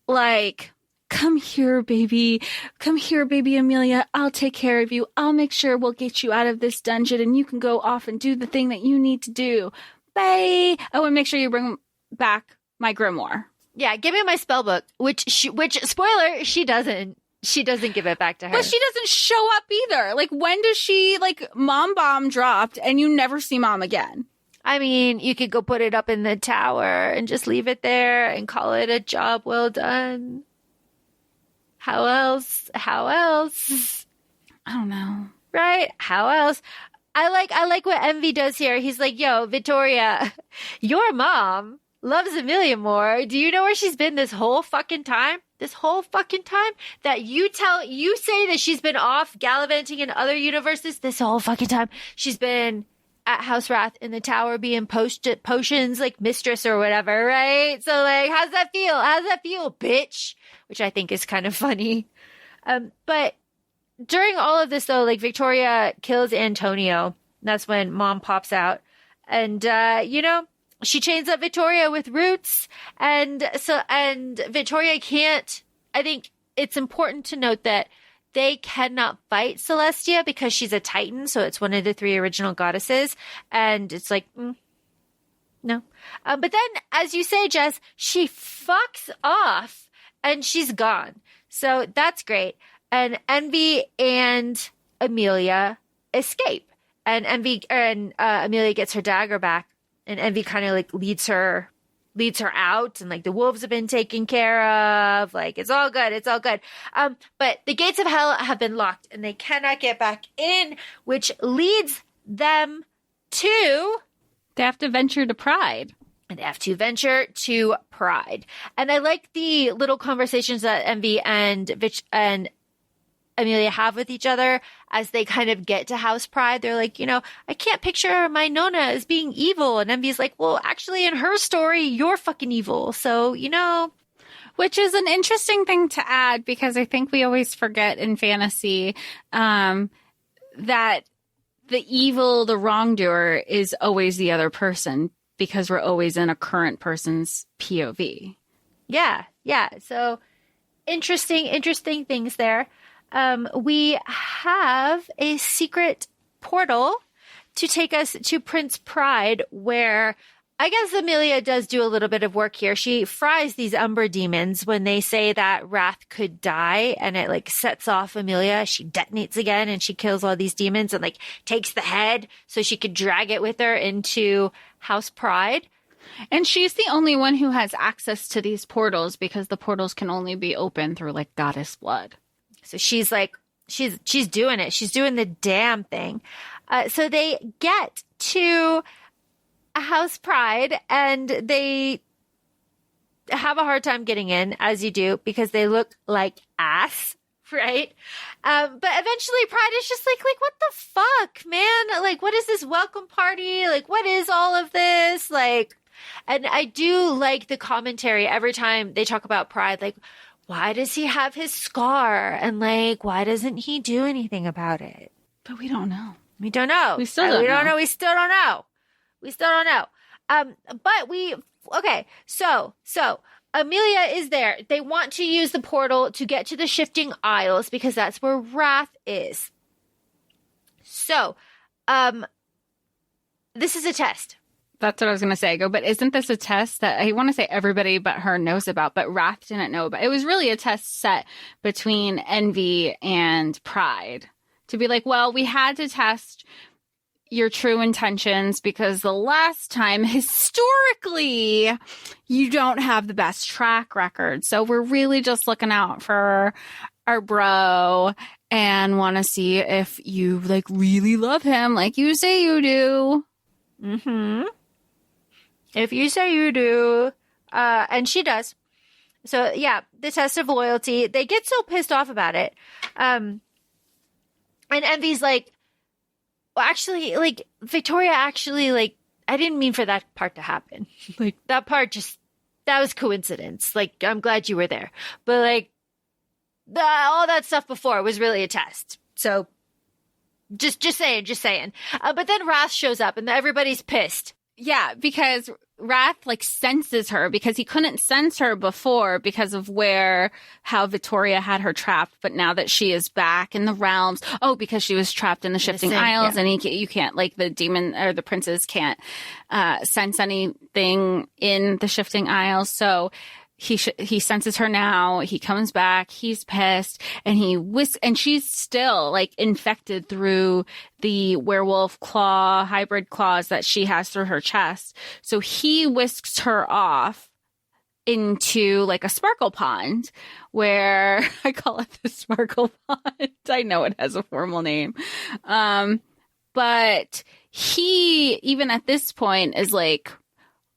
like, come here, baby, EmIlia. I'll take care of you. I'll make sure we'll get you out of this dungeon and you can go off and do the thing that you need to do. Bye. Oh, and make sure you bring back my grimoire. Yeah, give me my spell book, which spoiler, she doesn't give it back to her. But she doesn't show up either. Like, when does she, like, Mom bomb dropped and you never see Mom again? I mean, you could go put it up in the tower and just leave it there and call it a job well done. How else? I don't know. Right? How else? I like what Envy does here. He's like, yo, Vittoria, your mom loves EmIlia more. Do you know where she's been this whole fucking time? That you say that she's been off gallivanting in other universes this whole fucking time. She's been at House Wrath in the tower being potions, like mistress or whatever, right? So, like, how's that feel, bitch? Which I think is kind of funny. But during all of this, though, like, Vittoria kills Antonio. That's when Mom pops out. And, she chains up Vittoria with roots. And Vittoria can't, I think it's important to note that they cannot fight Celestia because she's a Titan. So it's one of the 3 original goddesses. And it's like, no. But then, as you say, Jess, she fucks off and she's gone. So that's great. And Envy and EmIlia escape. And EmIlia gets her dagger back. And Envy kind of like leads her out, and like the wolves have been taken care of. Like, it's all good. But the gates of hell have been locked and they cannot get back in, which leads them to, they have to venture to Pride. And they have to venture to Pride. And I like the little conversations that Envy and EmIlia have with each other as they kind of get to House Pride. They're like, I can't picture my Nona as being evil. And Envy's like, well, actually, in her story, you're fucking evil. So, Which is an interesting thing to add, because I think we always forget in fantasy that the evil, the wrongdoer, is always the other person, because we're always in a current person's POV. Yeah. So interesting things there. We have a secret portal to take us to Prince Pride, where I guess EmIlia does do a little bit of work here. She fries these Umbra demons when they say that Wrath could die, and it like sets off EmIlia. She detonates again and she kills all these demons and like takes the head so she could drag it with her into House Pride. And she's the only one who has access to these portals, because the portals can only be opened through like goddess blood. So she's like, she's doing it. She's doing the damn thing. So they get to House Pride and they have a hard time getting in, as you do, because they look like ass, right? But eventually Pride is just like, what the fuck, man? Like, what is this welcome party? Like, what is all of this? Like, and I do like the commentary every time they talk about Pride, like, why does he have his scar? And like, why doesn't he do anything about it? But we don't know. We don't know. We still don't know. We still don't know. We still don't know. Okay. So EmIlia is there. They want to use the portal to get to the shifting isles because that's where Wrath is. So, this is a test. That's what I was going to say. But isn't this a test that I want to say everybody but her knows about, but Wrath didn't know about? It was really a test set between Envy and Pride to be like, well, we had to test your true intentions because the last time, historically, you don't have the best track record. So we're really just looking out for our bro and want to see if you like really love him like you say you do. Mm-hmm. If you say you do, and she does. So yeah, the test of loyalty, they get so pissed off about it. And Envy's like, well, actually, like, Vittoria actually, like, I didn't mean for that part to happen. Like, that part that was coincidence. Like, I'm glad you were there. But like, all that stuff before was really a test. So just saying. But then Wrath shows up and everybody's pissed. Yeah, because Wrath like senses her because he couldn't sense her before because of how Vittoria had her trapped. But now that she is back in the realms, because she was trapped in the shifting isles, yeah. And you can't, like, the demon or the princes can't sense anything in the shifting isles. So he senses her now. He comes back. He's pissed, and and she's still like infected through the werewolf claw, hybrid claws that she has through her chest. So he whisks her off into like a sparkle pond, where I call it the sparkle pond. I know it has a formal name, but he even at this point is like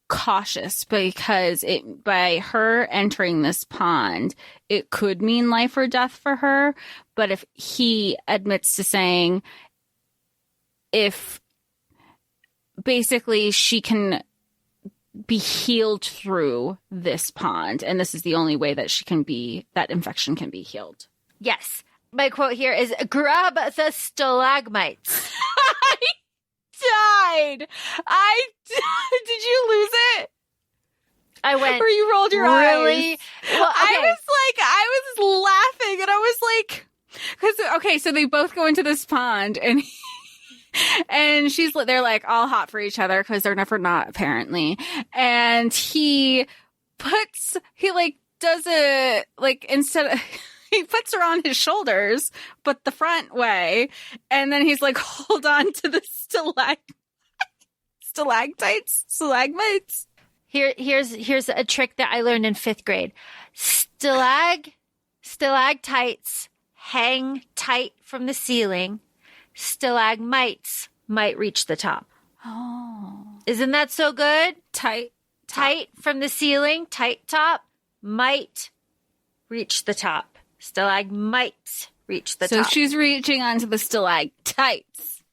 cautious because by her entering this pond, it could mean life or death for her. But if he admits to saying if basically she can be healed through this pond, and this is the only way that that infection can be healed. Yes. My quote here is, grab the stalagmites. Died. Did you lose it? I went. Or you rolled your eyes? Really? Well, okay. I was laughing, and I was like, because so they both go into this pond, and they're like all hot for each other because they're never not, apparently. And he puts her on his shoulders, but the front way. And then he's like, hold on to the stalagmites. Here's a trick that I learned in 5th grade. Stalactites hang tight from the ceiling. Stalagmites might reach the top. Oh. Isn't that so good? Tight from the ceiling, tight top, might reach the top. Stalagmites reach the top. So she's reaching onto the stalactites.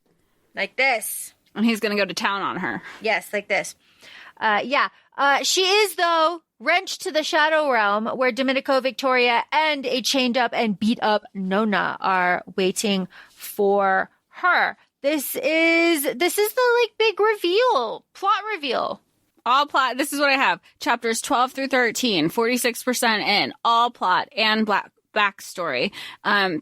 Like this. And he's going to go to town on her. Yes, like this. She is, though, wrenched to the Shadow Realm, where Domenico, Vittoria, and a chained up and beat up Nona are waiting for her. This is the, like, big plot reveal. All plot. This is what I have. Chapters 12 through 13, 46% in. All plot and backstory.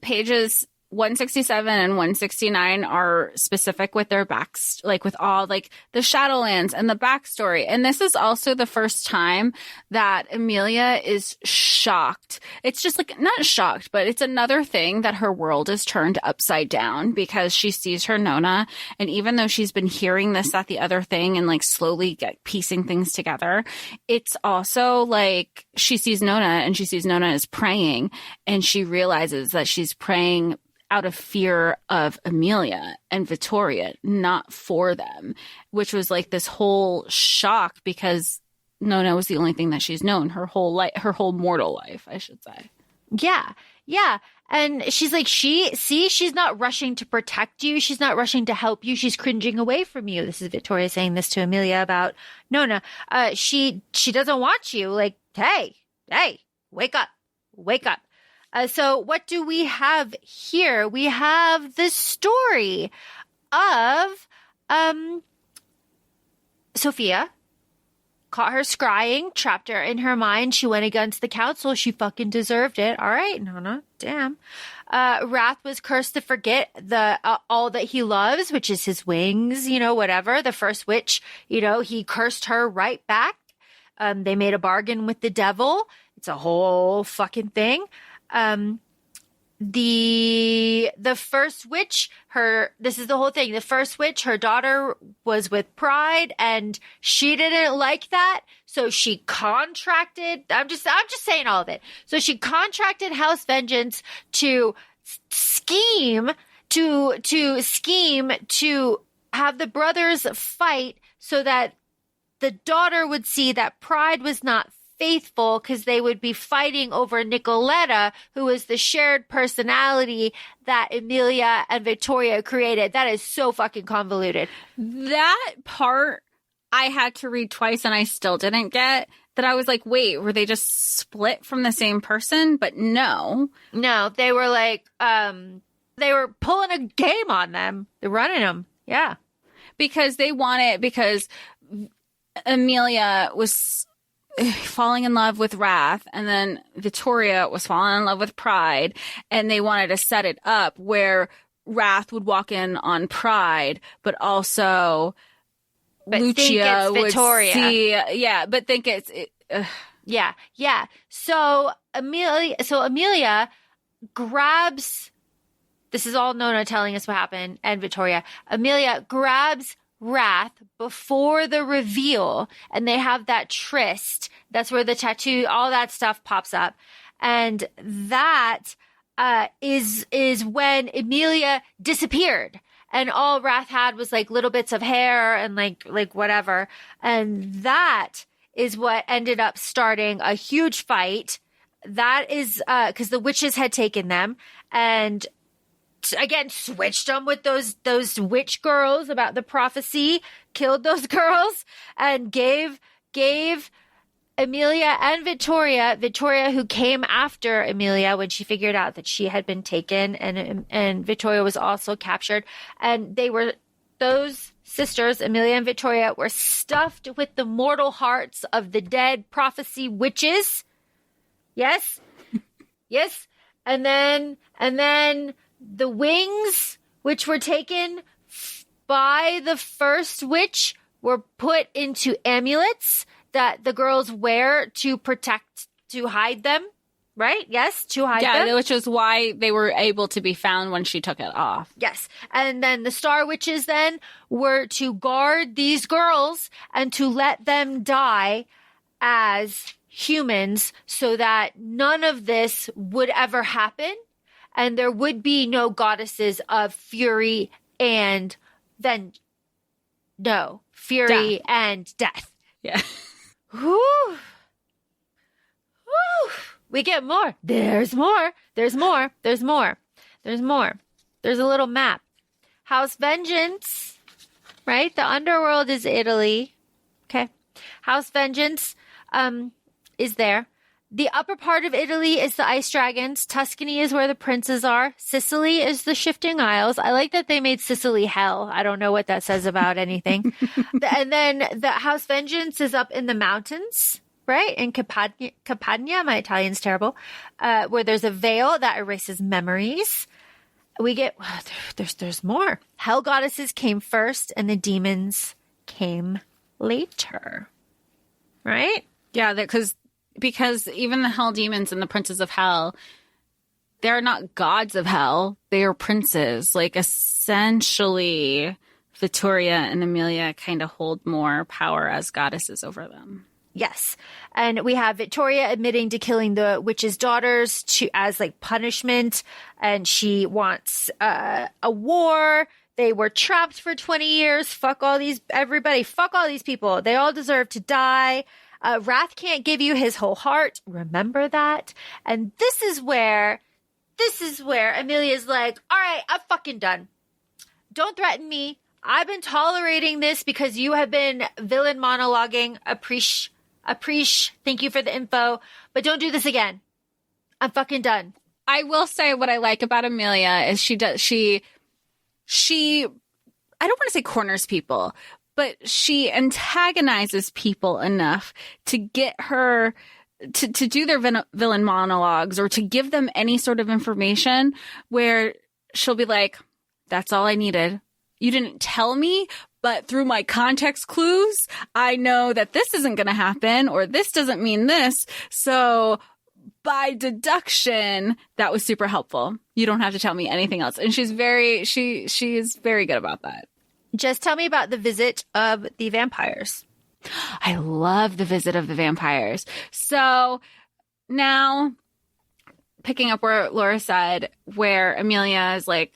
Pages 167 and 169 are specific with their backs, like with all like the Shadowlands and the backstory. And this is also the first time that EmIlia is shocked. It's just like not shocked, but it's another thing that her world is turned upside down because she sees her Nona. And even though she's been hearing this, that, the other thing and like slowly piecing things together, it's also like she sees Nona and she sees Nona is praying and she realizes that she's praying out of fear of Emilia and Vittoria, not for them, which was like this whole shock because Nona was the only thing that she's known her whole life, her whole mortal life, I should say. Yeah. Yeah. And she's like, she's not rushing to protect you. She's not rushing to help you. She's cringing away from you. This is Vittoria saying this to Emilia about Nona. She doesn't want you. Like, hey, wake up. So what do we have here? We have the story of Sophia. Caught her scrying, trapped her in her mind. She went against the council. She fucking deserved it. All right, Nona, damn. Wrath was cursed to forget all that he loves, which is his wings, whatever. The first witch, he cursed her right back. They made a bargain with the devil. It's a whole fucking thing. The first witch, this is the whole thing. The first witch, her daughter was with Pride and she didn't like that. So she contracted, I'm just saying all of it. So she contracted House Vengeance to scheme to have the brothers fight so that the daughter would see that Pride was not faithful because they would be fighting over Nicoletta, who is the shared personality that Emilia and Vittoria created. That is so fucking convoluted. That part I had to read twice and I still didn't get. That I was like, wait, were they just split from the same person? But no, they were like, they were pulling a game on them. They're running them. Yeah. Because Emilia was falling in love with Wrath, and then Vittoria was falling in love with Pride, and they wanted to set it up where Wrath would walk in on Pride, but also Lucia would see, but think it's yeah. So Emilia grabs. This is all Nona telling us what happened, and Vittoria. Emilia grabs Wrath before the reveal, and they have that tryst. That's where the tattoo, all that stuff pops up, and that is when Emilia disappeared, and all Wrath had was like little bits of hair and like whatever, and that is what ended up starting a huge fight. That is because the witches had taken them and again switched them with those witch girls about the prophecy, killed those girls, and gave Emilia and Vittoria, who came after Emilia when she figured out that she had been taken, and Vittoria was also captured, and those sisters, Emilia and Vittoria, were stuffed with the mortal hearts of the dead prophecy witches. Yes, and then the wings, which were taken by the first witch, were put into amulets that the girls wear to hide them, right? Yes, to hide them. Yeah, which is why they were able to be found when she took it off. Yes. And then the Star Witches then were to guard these girls and to let them die as humans so that none of this would ever happen. And there would be no goddesses of fury and fury and death. Yeah. Whew. Whew. We get more. There's more. There's more. There's more. There's more. There's a little map. House Vengeance, right? The underworld is Italy. Okay. House Vengeance is there. The upper part of Italy is the ice dragons. Tuscany is where the princes are. Sicily is the shifting isles. I like that they made Sicily hell. I don't know what that says about anything. And then the House Vengeance is up in the mountains, right? In Campania, my Italian's terrible, where there's a veil that erases memories. We get, there's more. Hell goddesses came first and the demons came later, right? Yeah, because even the hell demons and the princes of hell, they're not gods of hell. They are princes. Like, essentially, Vittoria and Emilia kind of hold more power as goddesses over them. Yes. And we have Vittoria admitting to killing the witch's daughters as like punishment. And she wants a war. They were trapped for 20 years. Fuck all these people. They all deserve to die. Wrath can't give you his whole heart. Remember that. And this is where EmIlia's like, all right, I'm fucking done. Don't threaten me. I've been tolerating this because you have been villain monologuing. Appreciate. Thank you for the info, but don't do this again. I'm fucking done. I will say what I like about EmIlia is she I don't want to say corners people, but she antagonizes people enough to get her to do their villain monologues or to give them any sort of information where she'll be like, that's all I needed. You didn't tell me, but through my context clues, I know that this isn't going to happen or this doesn't mean this. So by deduction, that was super helpful. You don't have to tell me anything else. And she is very good about that. Just tell me about the visit of the vampires. I love the visit of the vampires. So now picking up where Laura said, where EmIlia is like,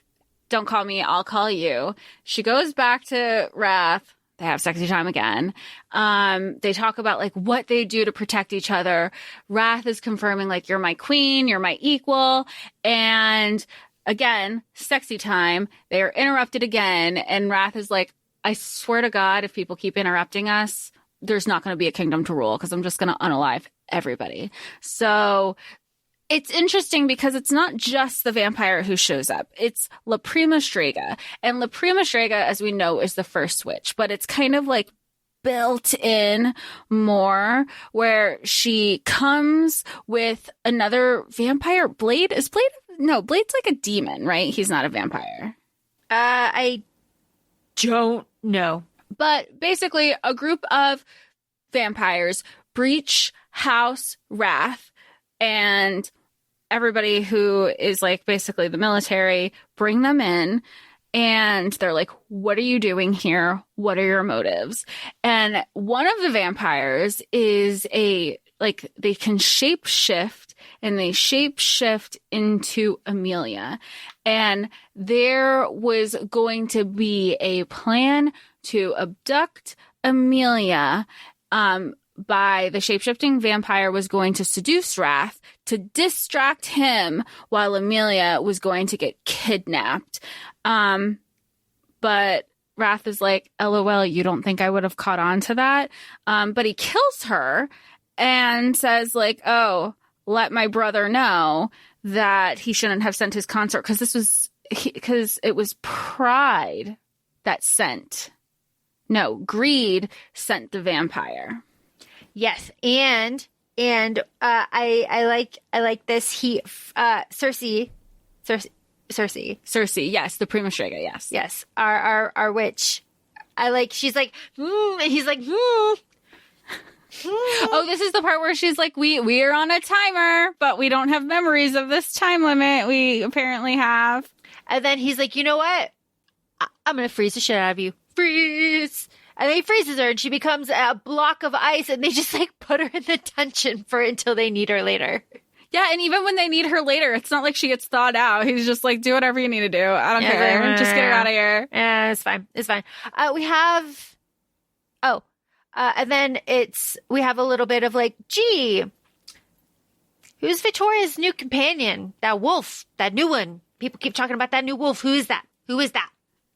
don't call me, I'll call you. She goes back to Wrath. They have sexy time again. They talk about like what they do to protect each other. Wrath is confirming like, you're my queen, you're my equal. And again, sexy time. They are interrupted again. And Wrath is like, I swear to God, if people keep interrupting us, there's not going to be a kingdom to rule because I'm just going to unalive everybody. So it's interesting because it's not just the vampire who shows up. It's La Prima Strega. And La Prima Strega, as we know, is the first witch. But it's kind of like built in more where she comes with another vampire. Blade's like a demon, right? He's not a vampire. I don't know. But basically a group of vampires breach House Wrath, and everybody who is like basically the military bring them in, and they're like, what are you doing here? What are your motives? And one of the vampires is they can shape shift, and they shape shift into EmIlia. And there was going to be a plan to abduct EmIlia, by the shapeshifting vampire was going to seduce Wrath to distract him while EmIlia was going to get kidnapped. But Wrath is like, LOL, you don't think I would have caught on to that? But he kills her and says like, oh, let my brother know that he shouldn't have sent his consort because it was pride that greed sent the vampire. Yes, and I like this. Cersei, yes, the Prima Strega, yes, our witch. She's like, he's like, Oh, this is the part where she's like, we are on a timer, but we don't have memories of this time limit. We apparently have. And then he's like, you know what? I'm gonna freeze the shit out of you. Freeze. And then he freezes her, and she becomes a block of ice, and they just, like, put her in detention until they need her later. Yeah, and even when they need her later, it's not like she gets thawed out. He's just like, do whatever you need to do. I don't care. Just get her out of here. Yeah, it's fine. It's fine. We have... and then we have a little bit of, like, gee, who's Vittoria's new companion? That wolf. That new one. People keep talking about that new wolf. Who is that?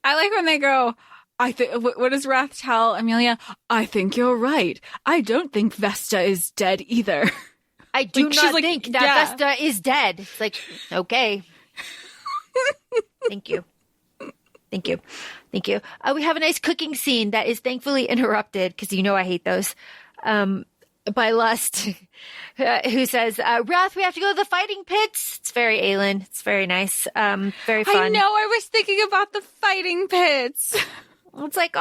I like when they go... what does Wrath tell EmIlia? I think you're right. I don't think Vesta is dead either. I do not think that Vesta is dead. It's like, okay. Thank you. We have a nice cooking scene that is thankfully interrupted because I hate those. By Lust, who says, Wrath, we have to go to the fighting pits. It's very Aelin. It's very nice. Very fun. I know. I was thinking about the fighting pits. It's like, but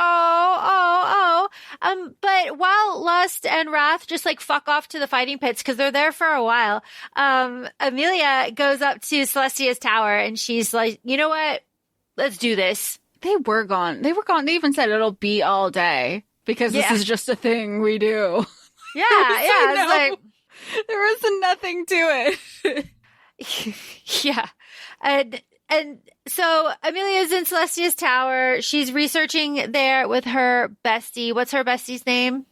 while Lust and Wrath just like fuck off to the fighting pits because they're there for a while, EmIlia goes up to Celestia's tower and she's like, you know what? Let's do this. They were gone. They even said it'll be all day because this is just a thing we do. Yeah, it's like there was nothing to it. yeah. And so EmIlia's in Celestia's tower. She's researching there with her bestie. What's her bestie's name?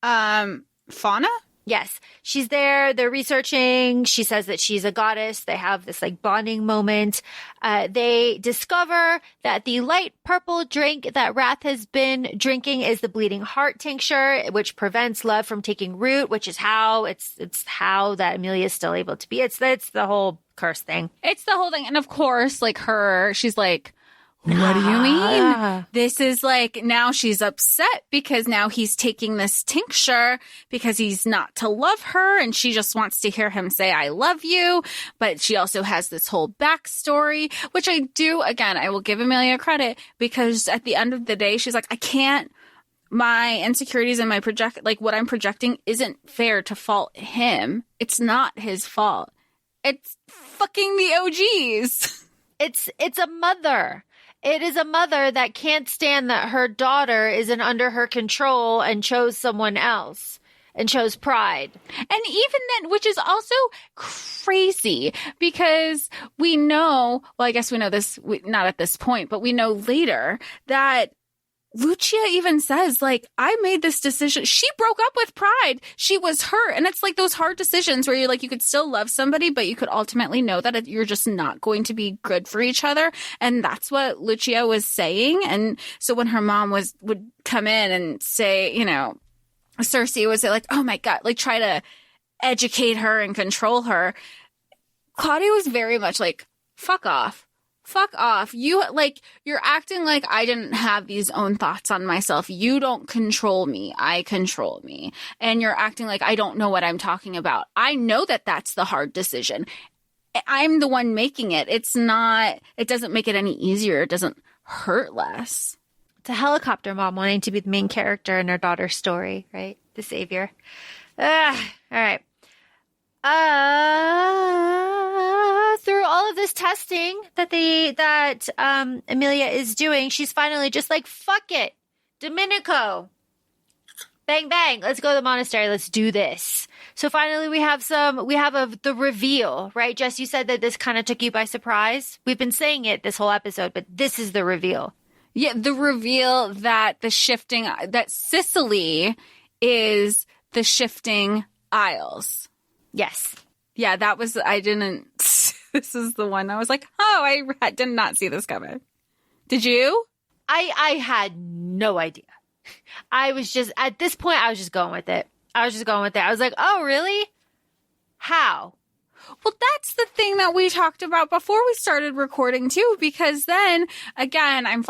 Fauna? Yes. She's there. They're researching. She says that she's a goddess. They have this like bonding moment. They discover that the light purple drink that Wrath has been drinking is the bleeding heart tincture, which prevents love from taking root, which is how it's how that EmIlia is still able to be. It's the whole curse thing. It's the whole thing. And of course, like she's like, what do you mean? This is like, now she's upset because now he's taking this tincture because he's not to love her and she just wants to hear him say, I love you. But she also has this whole backstory, which I do, again, I will give EmIlia credit because at the end of the day, she's like, I can't, my insecurities and my like what I'm projecting isn't fair to fault him. It's not his fault. It's fucking the OGs. It's a mother. It is a mother that can't stand that her daughter isn't under her control and chose someone else and chose pride. And even then, which is also crazy because we know, well, I guess we know this, not at this point, but we know later that Lucia even says, like, I made this decision. She broke up with Pride. She was hurt. And it's like those hard decisions where you're like, you could still love somebody, but you could ultimately know that you're just not going to be good for each other. And that's what Lucia was saying. And so when her mom would come in and say, you know, Cersei was like, oh my God, like try to educate her and control her. Claudia was very much like, fuck off. Fuck off. You're acting like I didn't have these own thoughts on myself. You don't control me. I control me. And you're acting like I don't know what I'm talking about. I know that that's the hard decision. I'm the one making it. It doesn't make it any easier. It doesn't hurt less. It's a helicopter mom wanting to be the main character in her daughter's story, right? The savior. All right. Through all of this testing that EmIlia is doing, she's finally just like, fuck it, Domenico, bang bang, let's go to the monastery, let's do this. So finally we have the reveal, right? Jess, you said that this kind of took you by surprise. We've been saying it this whole episode, but this is the reveal. Yeah, the reveal that that Sicily is the shifting Isles. Yes. Yeah, this is the one I was like, oh, I did not see this coming. Did you? I had no idea. I was just, at this point, I was just going with it. I was like, oh, really? How? Well, that's the thing that we talked about before we started recording too, because then again, I'm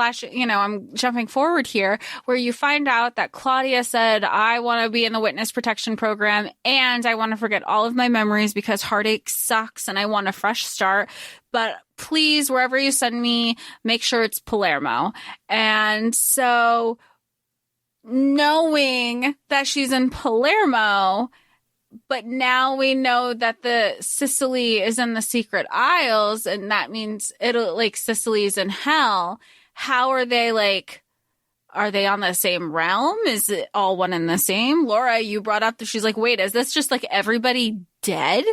jumping forward here where you find out that Claudia said, I want to be in the witness protection program and I want to forget all of my memories because heartache sucks and I want a fresh start. But please, wherever you send me, make sure it's Palermo. And so knowing that she's in Palermo, but now we know that the Sicily is in the Secret Isles, and that means Sicily's in hell. How are they are they on the same realm? Is it all one and the same? Laura, you brought up that she's like, wait, is this just like everybody dead?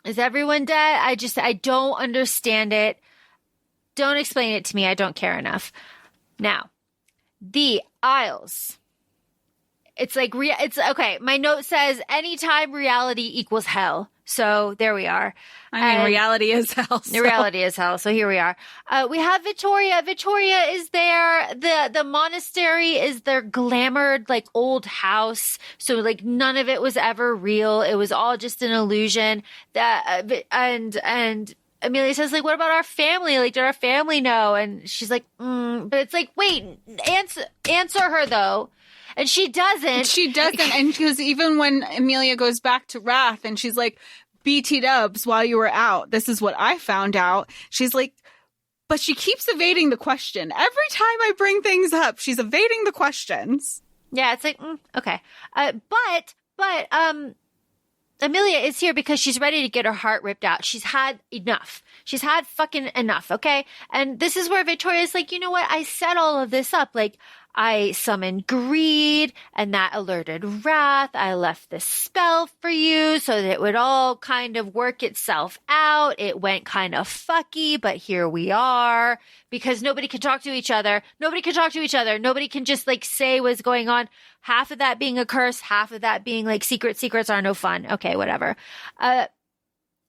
Is everyone dead? I don't understand it. Don't explain it to me. I don't care enough. Now, the Isles. It's like, it's okay. My note says anytime reality equals hell. So there we are. Reality is hell. So. Reality is hell. So here we are. We have Vittoria. Vittoria is there. The monastery is their glamored, old house. So none of it was ever real. It was all just an illusion. And EmIlia says, what about our family? Did our family know? And she's like, but it's wait, answer her though. And she doesn't. And because even when EmIlia goes back to Wrath and she's like, BT dubs while you were out, this is what I found out. She's like, but she keeps evading the question. Every time I bring things up, she's evading the questions. Yeah, it's okay. But EmIlia is here because she's ready to get her heart ripped out. She's had enough. She's had fucking enough, okay? And this is where Vittoria's like, you know what? I set all of this up. I summoned greed, and that alerted wrath. I left this spell for you so that it would all kind of work itself out. It went kind of fucky, but here we are because nobody can talk to each other. Nobody can talk to each other. Nobody can just like say what's going on. Half of that being a curse, half of that being like secrets are no fun. Okay, whatever.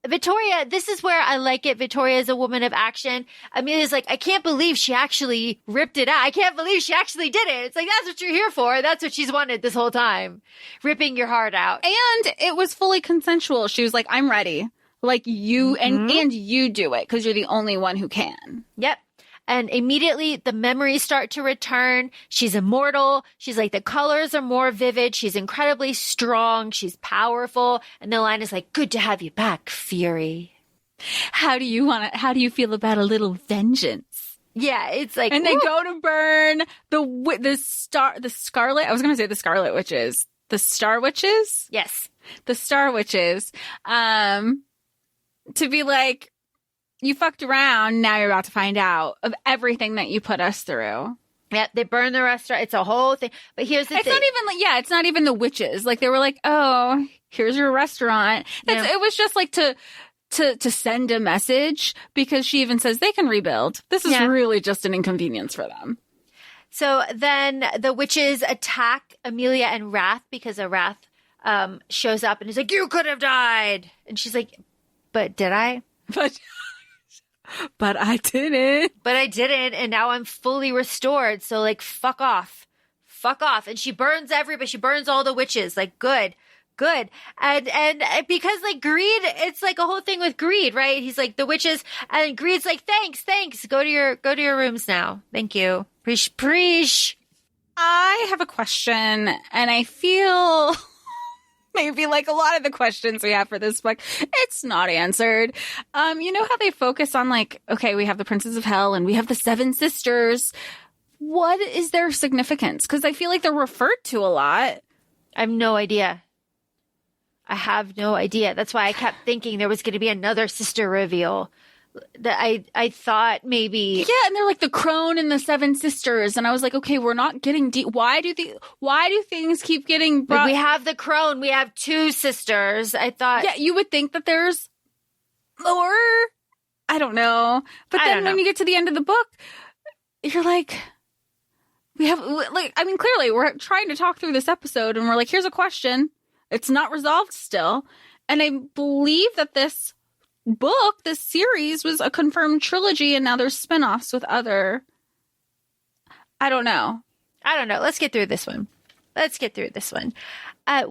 Vittoria, this is where I like it. Vittoria is a woman of action. EmIlia's like, I can't believe she actually ripped it out. I can't believe she actually did it. It's like, that's what you're here for. That's what she's wanted this whole time. Ripping your heart out. And it was fully consensual. She was like, I'm ready. Like you, and you do it because you're the only one who can. Yep. And immediately the memories start to return. She's immortal. She's like, the colors are more vivid. She's incredibly strong. She's powerful. And the line is like, good to have you back, Fury. How do you feel about a little vengeance? Yeah, it's like, and they go to burn the Scarlet. I was going to say the Scarlet Witches. The Star Witches? Yes. The Star Witches. To be like, you fucked around. Now you're about to find out of everything that you put us through. Yeah, they burn the restaurant. It's a whole thing. But here's the thing. It's not even the witches. Like they were like, oh, here's your restaurant. It was just like to send a message because she even says they can rebuild. This is really just an inconvenience for them. So then the witches attack EmIlia and Wrath because a Wrath shows up and is like, you could have died. And she's like, but did I? But I didn't. But I didn't, and now I'm fully restored. So, like, fuck off. Fuck off. And she burns everybody. She burns all the witches. Like, good. And because, like, greed, it's like a whole thing with greed, right? He's like, the witches, and greed's like, thanks. Go to your rooms now. Thank you. Preach. I have a question, and I feel... maybe like a lot of the questions we have for this book, it's not answered. You know how they focus on like, okay, we have the Princes of Hell and we have the Seven Sisters. What is their significance? Because I feel like they're referred to a lot. I have no idea. That's why I kept thinking there was going to be another sister reveal. That I thought maybe. Yeah, and they're like the crone and the Seven Sisters, and I was like, okay, we're not getting deep. Why do things keep getting brought? Like we have the crone. We have two sisters. I thought. Yeah, you would think that there's more. I don't know, but then when you get to the end of the book, you're like, we have like. I mean, clearly we're trying to talk through this episode, and we're like, here's a question. It's not resolved still, and I believe that this series was a confirmed trilogy, and now there's spinoffs with other. I don't know. Let's get through this one.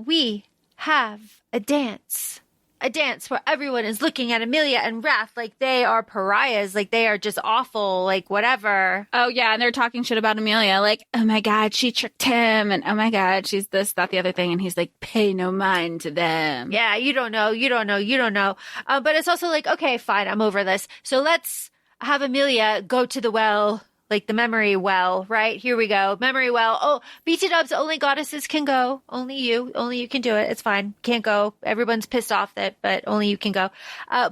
We have a dance where everyone is looking at EmIlia and Wrath like they are pariahs, like they are just awful, like whatever. Oh yeah, and they're talking shit about EmIlia, like, oh my god, she tricked him, and oh my god, she's this, that, the other thing, and he's like, pay no mind to them. Yeah, you don't know. But it's also like, okay, fine, I'm over this. So let's have EmIlia go to the well. Like the memory well, right? Here we go. Memory well. Oh, BT dubs, only goddesses can go. Only you can do it. It's fine. Can't go. Everyone's pissed off but only you can go.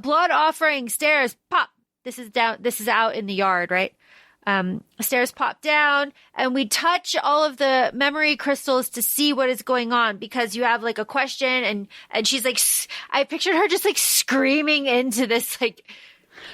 Blood offering, stairs, pop. This is down. This is out in the yard, right? Stairs pop down and we touch all of the memory crystals to see what is going on because you have like a question and she's like, I pictured her just like screaming into this like,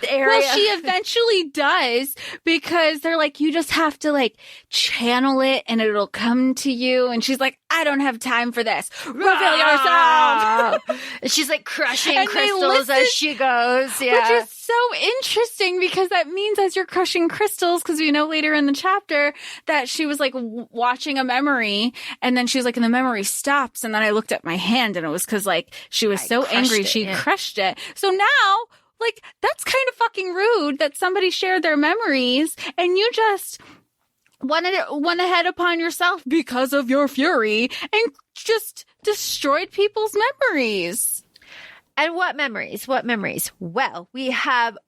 area. Well, she eventually does because they're like, you just have to like channel it and it'll come to you. And she's like, I don't have time for this. Reveal yourself. And she's like crushing crystals as she goes. Yeah. Which is so interesting because that means as you're crushing crystals, because we know later in the chapter that she was like watching a memory and then she was like, and the memory stops. And then I looked at my hand and it was because like she was so angry she crushed it. So now, like, that's kind of fucking rude that somebody shared their memories and you just went ahead upon yourself because of your fury and just destroyed people's memories. And what memories? Well, we have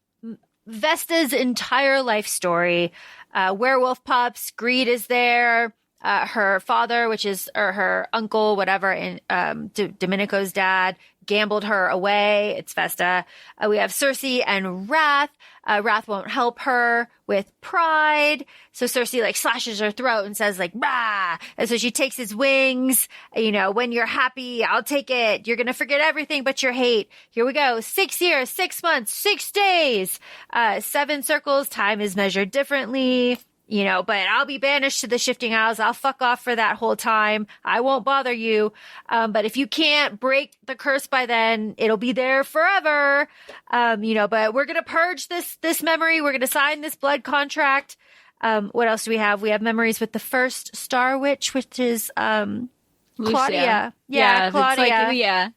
Vesta's entire life story. Werewolf pups, greed is there. her father, or her uncle, whatever, and Domenico's dad gambled her away. It's Vesta. We have Cersei and Wrath. Wrath won't help her with pride. So Cersei like slashes her throat and says like, rah. And so she takes his wings. When you're happy, I'll take it. You're going to forget everything but your hate. Here we go. 6 years, 6 months, 6 days, 7 circles. Time is measured differently. But I'll be banished to the Shifting Isles. I'll fuck off for that whole time. I won't bother you. But if you can't break the curse by then, it'll be there forever. But we're going to purge this memory. We're going to sign this blood contract. What else do we have? We have memories with the first Star Witch, which is, Claudia. Yeah, Claudia.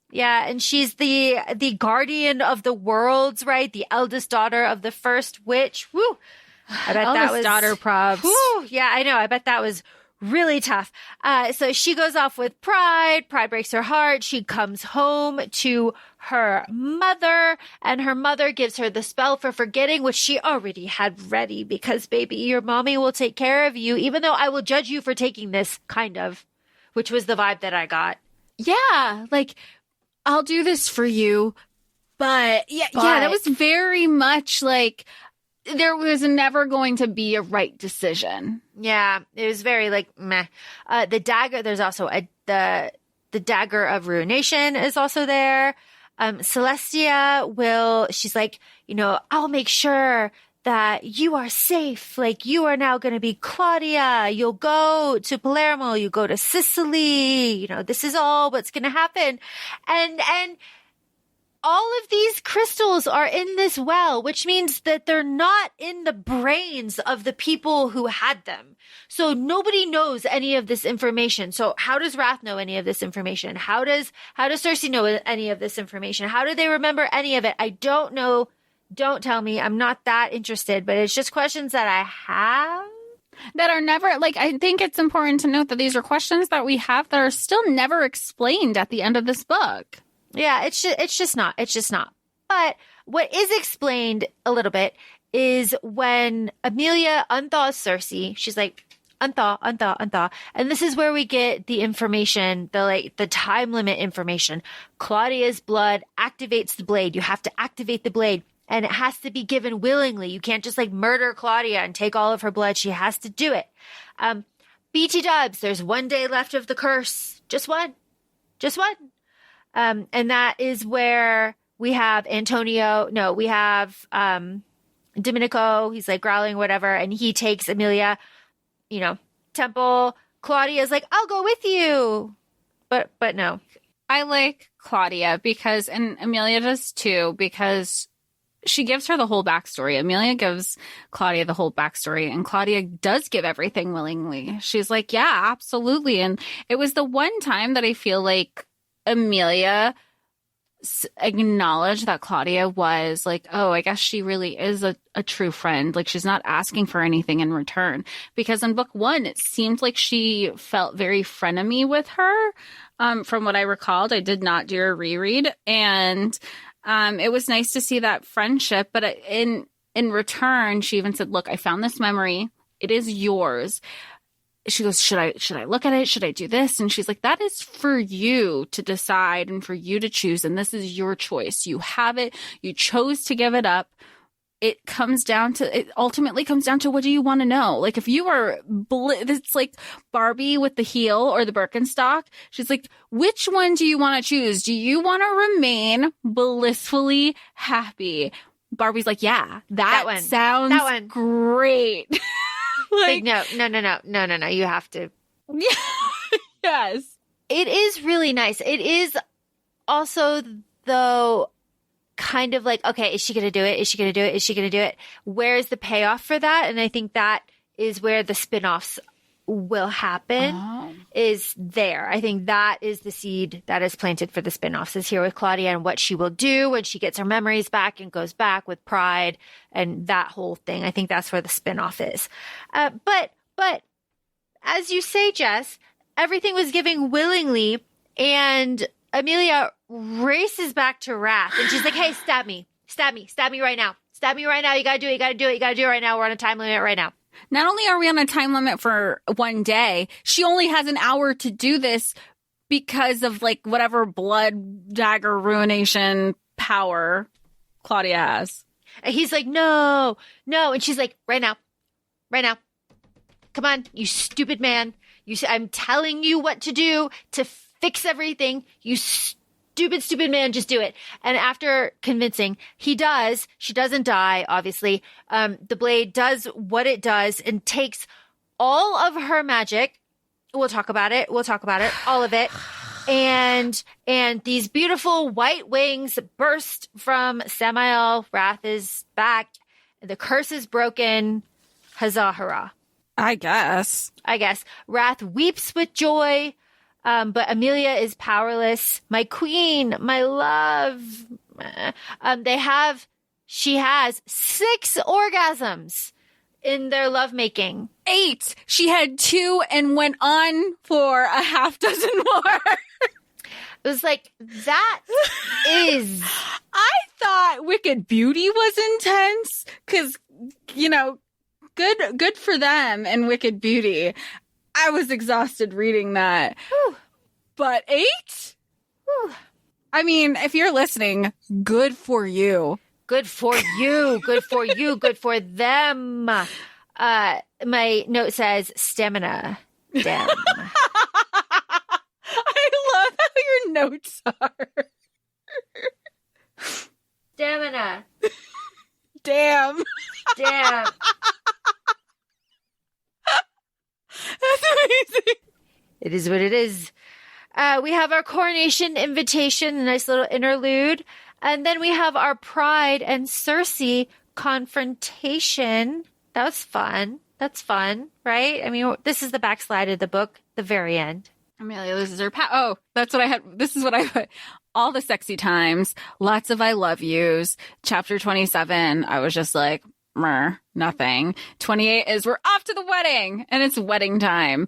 Yeah, and she's the guardian of the worlds, right? The eldest daughter of the first witch. Woo! I bet that was daughter props. Whew, yeah, I know. I bet that was really tough. So she goes off with pride. Pride breaks her heart. She comes home to her mother, and her mother gives her the spell for forgetting, which she already had ready because, baby, your mommy will take care of you, even though I will judge you for taking this, kind of, which was the vibe that I got. Yeah, like, I'll do this for you, but that was very much like, there was never going to be a right decision. Yeah, it was very like meh. The dagger. There's also the dagger of ruination is also there. Celestia she's like, I'll make sure that you are safe. Like, you are now going to be Claudia. You'll go to Palermo. You go to Sicily. This is all what's going to happen. And all of these crystals are in this well, which means that they're not in the brains of the people who had them. So nobody knows any of this information. So how does Wrath know any of this information? How does Cersei know any of this information? How do they remember any of it? I don't know. Don't tell me. I'm not that interested, but it's just questions that I have. That are never, like, I think it's important to note that these are questions that we have that are still never explained at the end of this book. Yeah, it's just not. It's just not. But what is explained a little bit is when EmIlia unthaws Cersei, she's like, unthaw. And this is where we get the information, the time limit information. Claudia's blood activates the blade. You have to activate the blade, and it has to be given willingly. You can't just like murder Claudia and take all of her blood. She has to do it. BT dubs, there's 1 day left of the curse. Just one. And that is where we have Domenico, he's like growling, whatever. And he takes EmIlia, temple. Claudia's like, I'll go with you. But no. I like Claudia because, and EmIlia does too, because she gives her the whole backstory. EmIlia gives Claudia the whole backstory, and Claudia does give everything willingly. She's like, yeah, absolutely. And it was the one time that I feel like EmIlia acknowledged that Claudia was like, oh, I guess she really is a true friend. Like, she's not asking for anything in return. Because in book 1, it seemed like she felt very frenemy with her. From what I recalled, I did not do a reread. And it was nice to see that friendship. But in return, she even said, look, I found this memory. It is yours. She goes, should I look at it? Should I do this? And she's like, that is for you to decide and for you to choose. And this is your choice. You have it. You chose to give it up. It ultimately comes down to, what do you want to know? Like, if you are, it's like Barbie with the heel or the Birkenstock. She's like, which one do you want to choose? Do you want to remain blissfully happy? Barbie's like, yeah, that sounds great. Like, no. You have to. Yes. It is really nice. It is also, though, kind of like, okay, is she going to do it? Is she going to do it? Is she going to do it? Where's the payoff for that? And I think that is where the spinoffs will happen, is there. I think that is the seed that is planted for the spinoffs, is here with Claudia and what she will do when she gets her memories back and goes back with pride and that whole thing. I think that's where the spinoff is. But as you say, Jess, everything was given willingly, and EmIlia races back to Wrath, and she's like, hey, stab me right now. You gotta do it right now. We're on a time limit right now. Not only are we on a time limit for one day, she only has an hour to do this because of like whatever blood dagger ruination power Claudia has. And he's like, no. And she's like, right now. Come on, you stupid man. I'm telling you what to do to fix everything. You stupid man, just do it. And after convincing, he does. She doesn't die, obviously. The blade does what it does and takes all of her magic. We'll talk about it. All of it. And these beautiful white wings burst from Samael. Wrath is back. The curse is broken. Huzzah, hurrah. I guess. Wrath weeps with joy, but EmIlia is powerless. My queen, my love. She has 6 orgasms in their lovemaking. 8. She had 2 and went on for a half dozen more. It was like, that is... I thought Wicked Beauty was intense because, good for them and Wicked Beauty. I was exhausted reading that. Whew. But 8? Whew. I mean, if you're listening, good for you. Good for you. Good for you. Good for them. My note says stamina. Damn. I love how your notes are. Stamina. Damn. Damn. That's amazing. It is what it is. We have our coronation invitation, a nice little interlude. And then we have our Pride and Cersei confrontation. That was fun. That's fun, right? I mean, this is the backslide of the book, the very end. EmIlia loses her power. Oh, that's what I had. This is what I put. All the sexy times, lots of I love yous. Chapter 27, I was just like, nothing. 28 is we're off to the wedding and it's wedding time.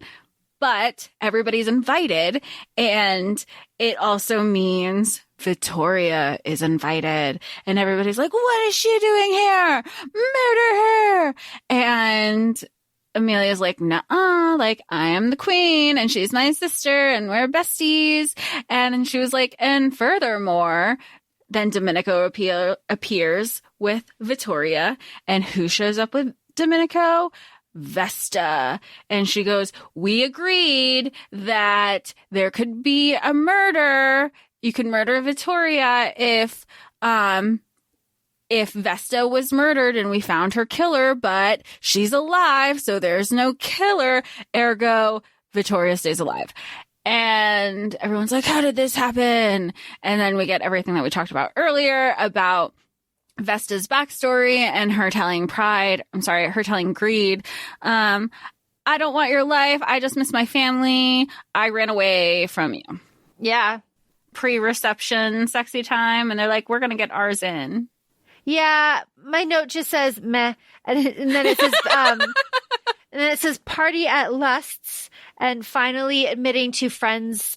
But everybody's invited, and it also means Vittoria is invited. And everybody's like, what is she doing here? Murder her! And EmIlia's like, nuh-uh, like, I am the queen, and she's my sister, and we're besties. And she was like, and furthermore, then Domenico appears with Vittoria, and who shows up with Domenico? Vesta. And she goes, we agreed that there could be a murder. You could murder Vittoria if Vesta was murdered and we found her killer, but she's alive, so there's no killer. Ergo, Vittoria stays alive. And everyone's like, how did this happen? And then we get everything that we talked about earlier about Vesta's backstory and her telling Greed, I don't want your life. I just miss my family. I ran away from you. Yeah. Pre-reception sexy time. And they're like, we're going to get ours in. Yeah. My note just says meh. And then it says, and then it says party at Lusts and finally admitting to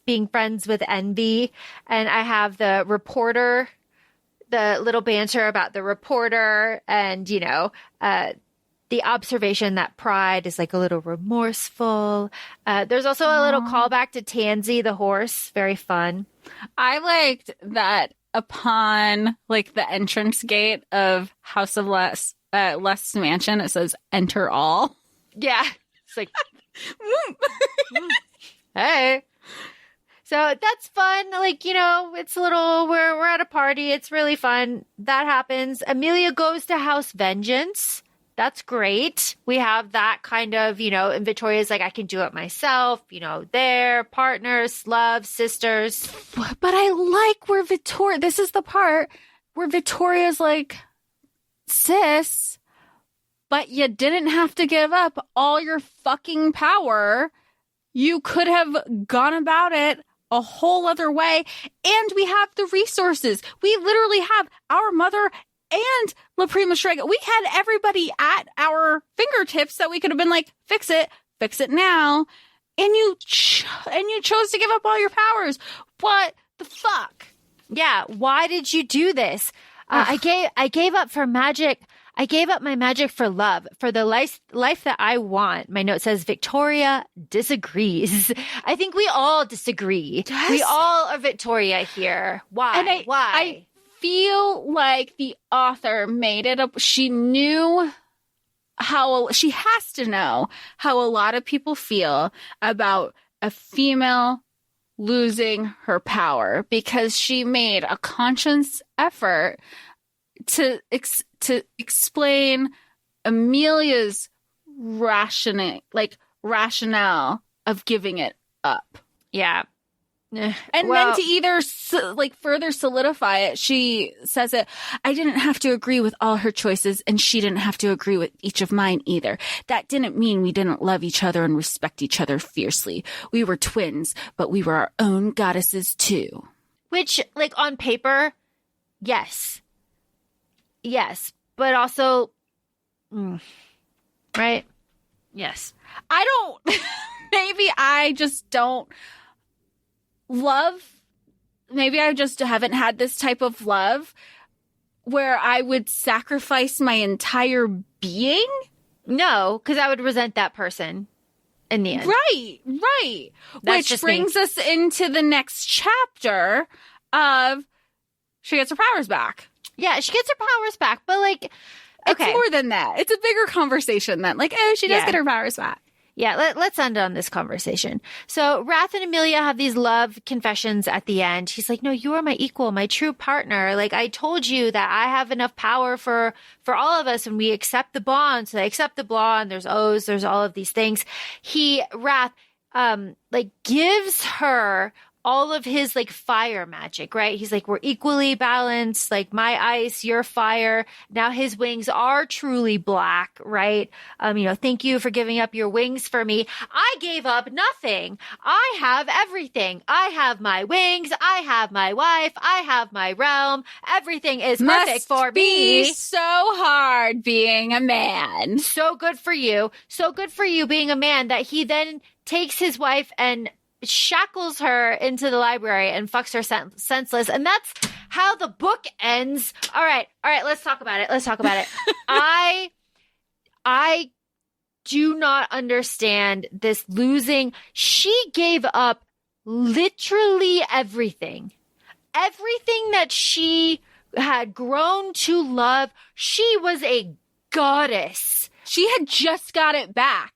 being friends with envy. And I have the reporter, the little banter about the reporter and, the observation that Pride is like a little remorseful. There's also a little callback to Tansy, the horse. Very fun. I liked that upon like the entrance gate of House of Lust's mansion, it says enter all. Yeah. It's like, hey. So that's fun. Like, it's a little, we're at a party. It's really fun. That happens. EmIlia goes to House Vengeance. That's great. We have that kind of, and Vittoria's like, I can do it myself. They're partners, love, sisters. But I like where this is the part where Vittoria's like, sis, but you didn't have to give up all your fucking power. You could have gone about it a whole other way. And we have the resources. We literally have our mother and La Prima Strega. We had everybody at our fingertips that we could have been like, fix it now. And you chose to give up all your powers. What the fuck? Yeah. Why did you do this? I gave up for magic. I gave up my magic for love, for the life that I want. My note says Victoria disagrees. I think we all disagree. Yes. We all are Victoria here. Why? And Why? I feel like the author made it up. She knew she has to know how a lot of people feel about a female losing her power, because she made a conscious effort to explain EmIlia's rationale of giving it up. Yeah. And then to either further solidify it, she says it, I didn't have to agree with all her choices, and she didn't have to agree with each of mine either. That didn't mean we didn't love each other and respect each other fiercely. We were twins, but we were our own goddesses too. Which, like, on paper, yes. Yes. But also, right? Yes. I don't, maybe I just don't maybe I just haven't had this type of love where I would sacrifice my entire being. No, because I would resent that person in the end. Right. That's Which brings us into the next chapter of she gets her powers back. Yeah, she gets her powers back, but okay. It's more than that. It's a bigger conversation than she does get her powers back. Yeah, let's end on this conversation. So Wrath and EmIlia have these love confessions at the end. He's like, no, you are my equal, my true partner. Like, I told you that I have enough power for all of us, and we accept the bond. So they accept the bond. There's oaths. There's all of these things. Wrath, gives her all of his fire magic, right? He's like, we're equally balanced, like my ice, your fire. Now his wings are truly black, right? Thank you for giving up your wings for me. I gave up nothing. I have everything. I have my wings. I have my wife. I have my realm. Everything is perfect for me. So hard being a man. So good for you. So good for you being a man that he then takes his wife and shackles her into the library and fucks her senseless. And that's how the book ends. All right. Let's talk about it. I do not understand this losing. She gave up literally everything that she had grown to love. She was a goddess. She had just got it back.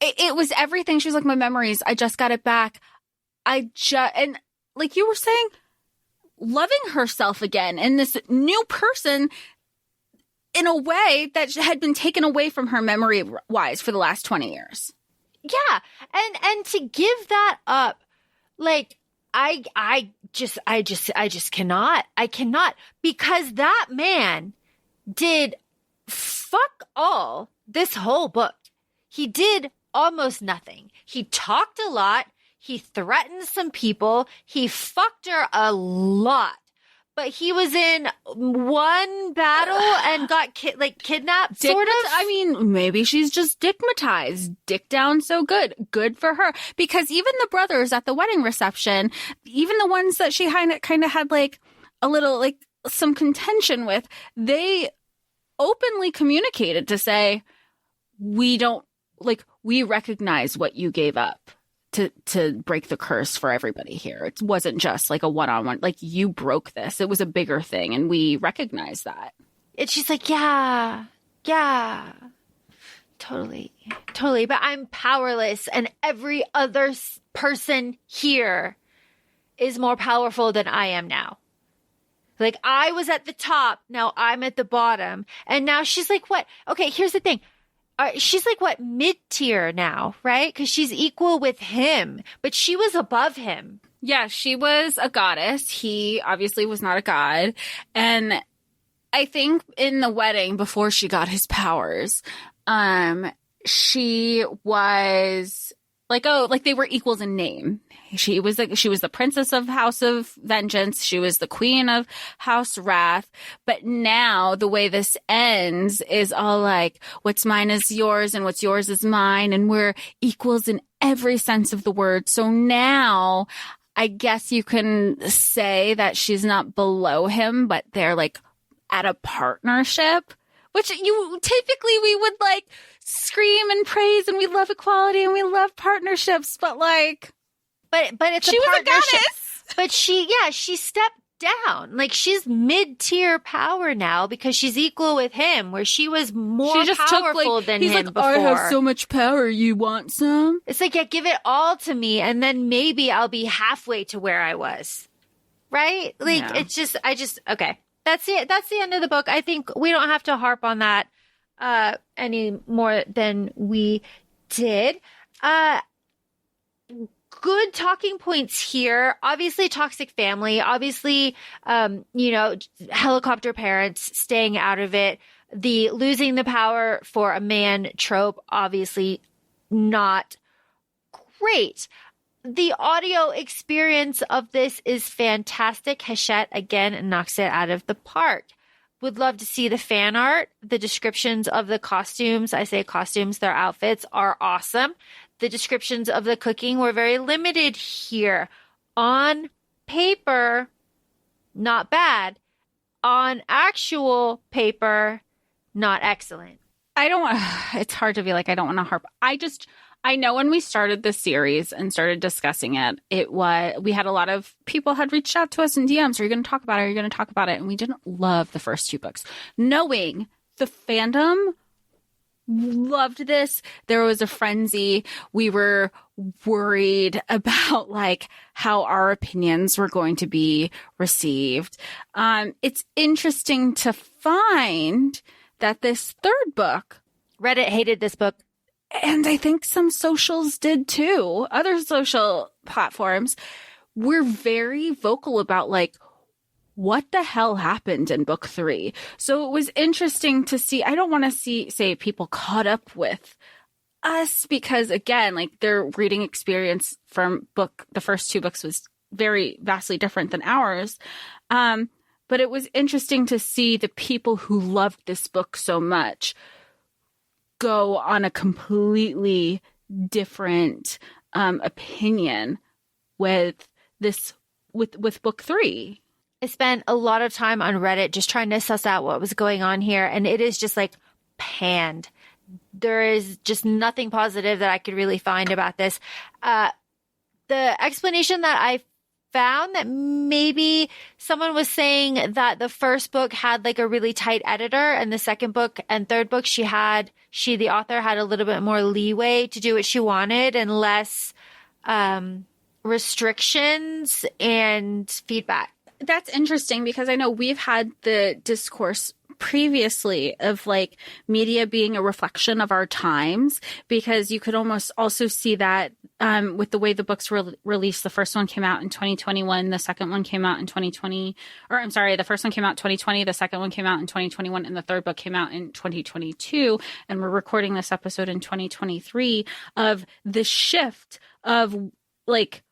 It was everything. She was like, my memories, I just got it back. And like you were saying, loving herself again and this new person in a way that had been taken away from her memory-wise for the last 20 years. Yeah. And to give that up, I just cannot. I cannot, because that man did fuck all this whole book. He did almost nothing. He talked a lot. He threatened some people. He fucked her a lot. But he was in one battle and got kidnapped, sort of. I mean, maybe she's just dickmatized. Dick down so good. Good for her. Because even the brothers at the wedding reception, even the ones that she kind of had a little some contention with, they openly communicated to say, we don't we recognize what you gave up to break the curse for everybody here. It wasn't just a one-on-one. You broke this. It was a bigger thing, and we recognize that. And she's like, yeah, totally. But I'm powerless, and every other person here is more powerful than I am now. I was at the top, now I'm at the bottom. And now she's like, what? Okay, here's the thing. She's mid-tier now, right? Because she's equal with him, but she was above him. Yeah, she was a goddess. He obviously was not a god. And I think in the wedding, before she got his powers, she was they were equals in name. She was the princess of House of Vengeance. She was the queen of House Wrath. But now the way this ends is all what's mine is yours and what's yours is mine. And we're equals in every sense of the word. So now I guess you can say that she's not below him, but they're like at a partnership, which we would like scream and praise, and we love equality and we love partnerships, but like, but it's she a was a partnership. goddess. But she stepped down. Like, she's mid-tier power now because she's equal with him, where she was more powerful than him before. I have so much power. You want some? It's like, yeah, give it all to me, and then maybe I'll be halfway to where I was. Right? Like, yeah. Okay. That's it. That's the end of the book. I think we don't have to harp on that any more than we did. Good talking points here. Obviously, toxic family. Obviously, helicopter parents, staying out of it. The losing the power for a man trope, obviously not great. The audio experience of this is fantastic. Hachette, again, knocks it out of the park. Would love to see the fan art. The descriptions of the costumes, I say costumes, their outfits are awesome. The descriptions of the cooking were very limited here. On paper, not bad. On actual paper, not excellent. It's hard to be like, I don't want to harp. I know when we started this series and started discussing it, we had a lot of people had reached out to us in DMs. Are you going to talk about it? Are you going to talk about it? And we didn't love the first two books. Knowing the fandom loved this. There was a frenzy. We were worried about like how our opinions were going to be received. It's interesting to find that this third book, Reddit hated this book. And I think some socials did too. Other social platforms were very vocal about like, what the hell happened in book 3? So it was interesting to see. I don't want to say people caught up with us because, again, like their reading experience from the first two books was very vastly different than ours. But it was interesting to see the people who loved this book so much go on a completely different opinion with book 3. I spent a lot of time on Reddit just trying to suss out what was going on here, and it is just like panned. There is just nothing positive that I could really find about this. The explanation that I found, that maybe someone was saying that the first book had like a really tight editor, and the second book and third book the author had a little bit more leeway to do what she wanted and less restrictions and feedback. That's interesting because I know we've had the discourse previously of like media being a reflection of our times, because you could almost also see that with the way the books were released. The first one came out in 2021. The second one came out in 2020. The first one came out in 2020. The second one came out in 2021. And the third book came out in 2022. And we're recording this episode in 2023 of the shift of like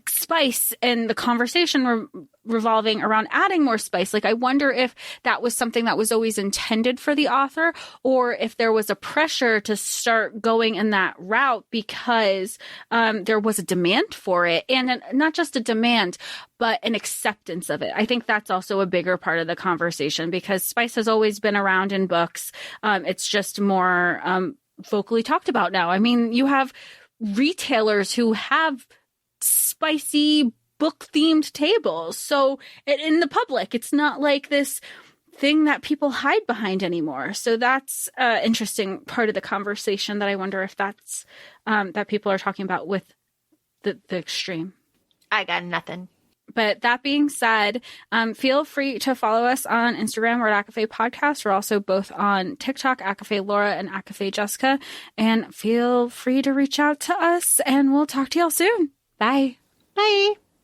spice and the conversation revolving around adding more spice. Like, I wonder if that was something that was always intended for the author, or if there was a pressure to start going in that route because there was a demand for it, and not just a demand, but an acceptance of it. I think that's also a bigger part of the conversation, because spice has always been around in books. It's just more vocally talked about now. I mean, you have retailers who have spicy book themed tables. So in the public, it's not like this thing that people hide behind anymore. So that's an interesting part of the conversation that I wonder if that's that people are talking about with the extreme. I got nothing. But that being said, feel free to follow us on Instagram. We're at ACOFAE Podcast. We're also both on TikTok, ACOFAE Laura and ACOFAE Jessica. And feel free to reach out to us, and we'll talk to y'all soon. Bye. Bye.